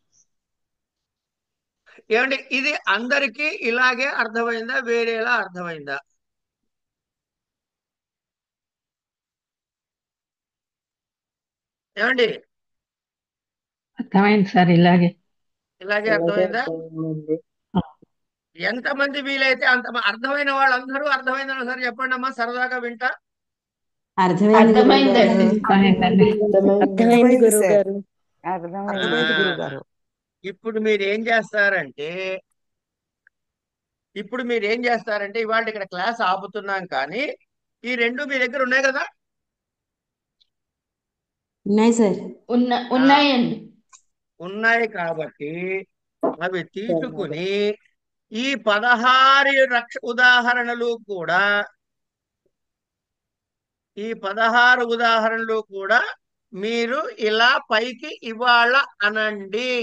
ఏమండి ఇది అందరికీ ఇలాగే అర్థమైందా, వేరేలా అర్థమైందా? ఏమండి అర్థమైంది సార్. ఇలాగే అర్థమైందా? ఎంతమంది వీలైతే అంత అర్థమైన వాళ్ళందరూ అర్థమైందని ఒకసారి చెప్పండి అమ్మా, సరదాగా వింటా. అర్థమైందండి. అర్థమైంది గురువు గారు. ఇప్పుడు మీరు ఏం చేస్తారంటే ఇవాళ ఇక్కడ క్లాస్ ఆపుతున్నాం, కానీ ఈ రెండు మీ దగ్గర ఉన్నాయి కదా. ఉన్నాయి సార్. ఉన్నాయండి. ఉన్నాయి కాబట్టి అవి తీసుకుని ఈ 16 ఉదాహరణలు కూడా మీరు ఇలా పైకి ఇవాళ అనండి.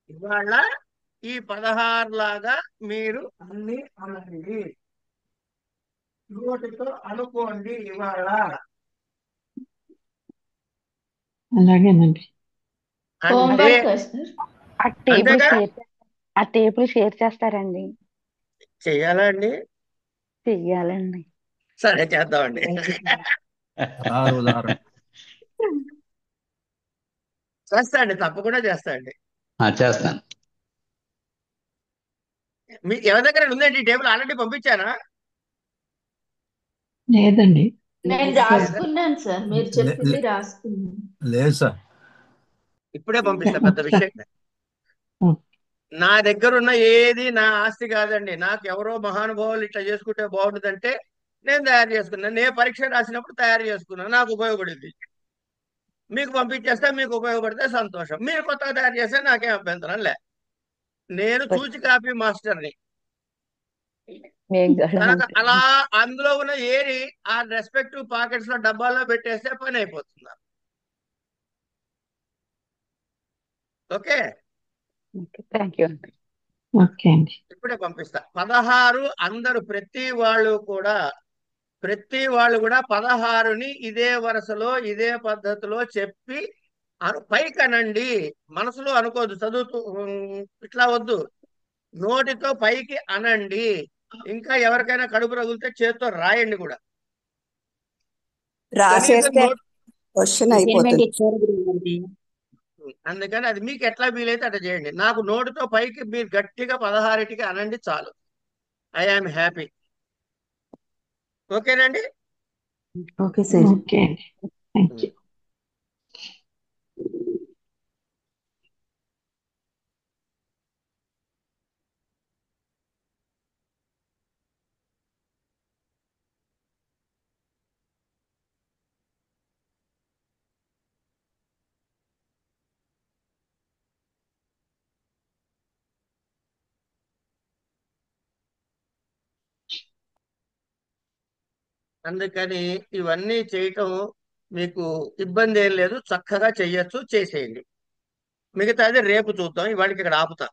ఇవాళ ఈ 16 లాగా మీరు అన్ని అనండి, నోటితో అనుకోండి ఇవాళ. అలాగేనండి. అంటే హోంవర్క్ సార్. ఆ టేబుల్ షేర్ చేస్తారండి? చెయ్యాలా అండి? చెయ్యాలండి. సరే చేద్దామండి. చేస్తా అండి, తప్పకుండా చేస్తా అండి. చేస్తాను. మీ ఎవరి దగ్గర ఉందండి టేబుల్? ఆల్రెడీ పంపించానా? లేదండి. నేను రాసుకున్నాను సార్, మీరు చెప్పింది రాసుకున్నాను. లేదు సార్. ఇప్పుడే పంపిస్తా, పెద్ద విషయం. నా దగ్గర ఉన్న ఏది నా ఆస్తి కాదండి. నాకు ఎవరో మహానుభావులు ఇట్లా చేసుకుంటే బాగుంటుందంటే నేను తయారు చేసుకున్నాను. నేను పరీక్ష రాసినప్పుడు తయారు చేసుకున్నాను, నాకు ఉపయోగపడింది. మీకు పంపించేస్తే మీకు ఉపయోగపడితే సంతోషం, మీరు కొత్తగా తయారు చేస్తే నాకేం అభ్యంతరం లే. నేను చూచి కాపీ మాస్టర్ని కనుక అలా అందులో ఉన్న ఏరి ఆ రెస్పెక్టివ్ పాకెట్స్ లో డబ్బాల్లో పెట్టేస్తే పని అయిపోతుంది. Okay, thank you. ఓకే అండి. ఇప్పుడే పంపిస్తా. 16 అందరూ ప్రతి వాళ్ళు కూడా 16ని ఇదే వరుసలో ఇదే పద్ధతిలో చెప్పి పైకి మనసులో అనుకోవద్దు, చదువుతూ ఇట్లా వద్దు, నోటితో పైకి అనండి. ఇంకా ఎవరికైనా కడుపు రగులితే చేత్తో రాయండి కూడా. అందుకని అది మీకు ఎట్లా వీలైతే అట్లా చేయండి. నాకు నోటితో పైకి మీరు గట్టిగా 16టికి అనండి చాలు. I am happy. ఓకేనండి? Okay sir. Okay. Thank you. అందుకని ఇవన్నీ చేయటం మీకు ఇబ్బంది ఏం లేదు, చక్కగా చెయ్యొచ్చు, చేసేయండి. మిగతాది రేపు చూద్దాం, ఇవాళకి ఇక్కడ ఆపుతా.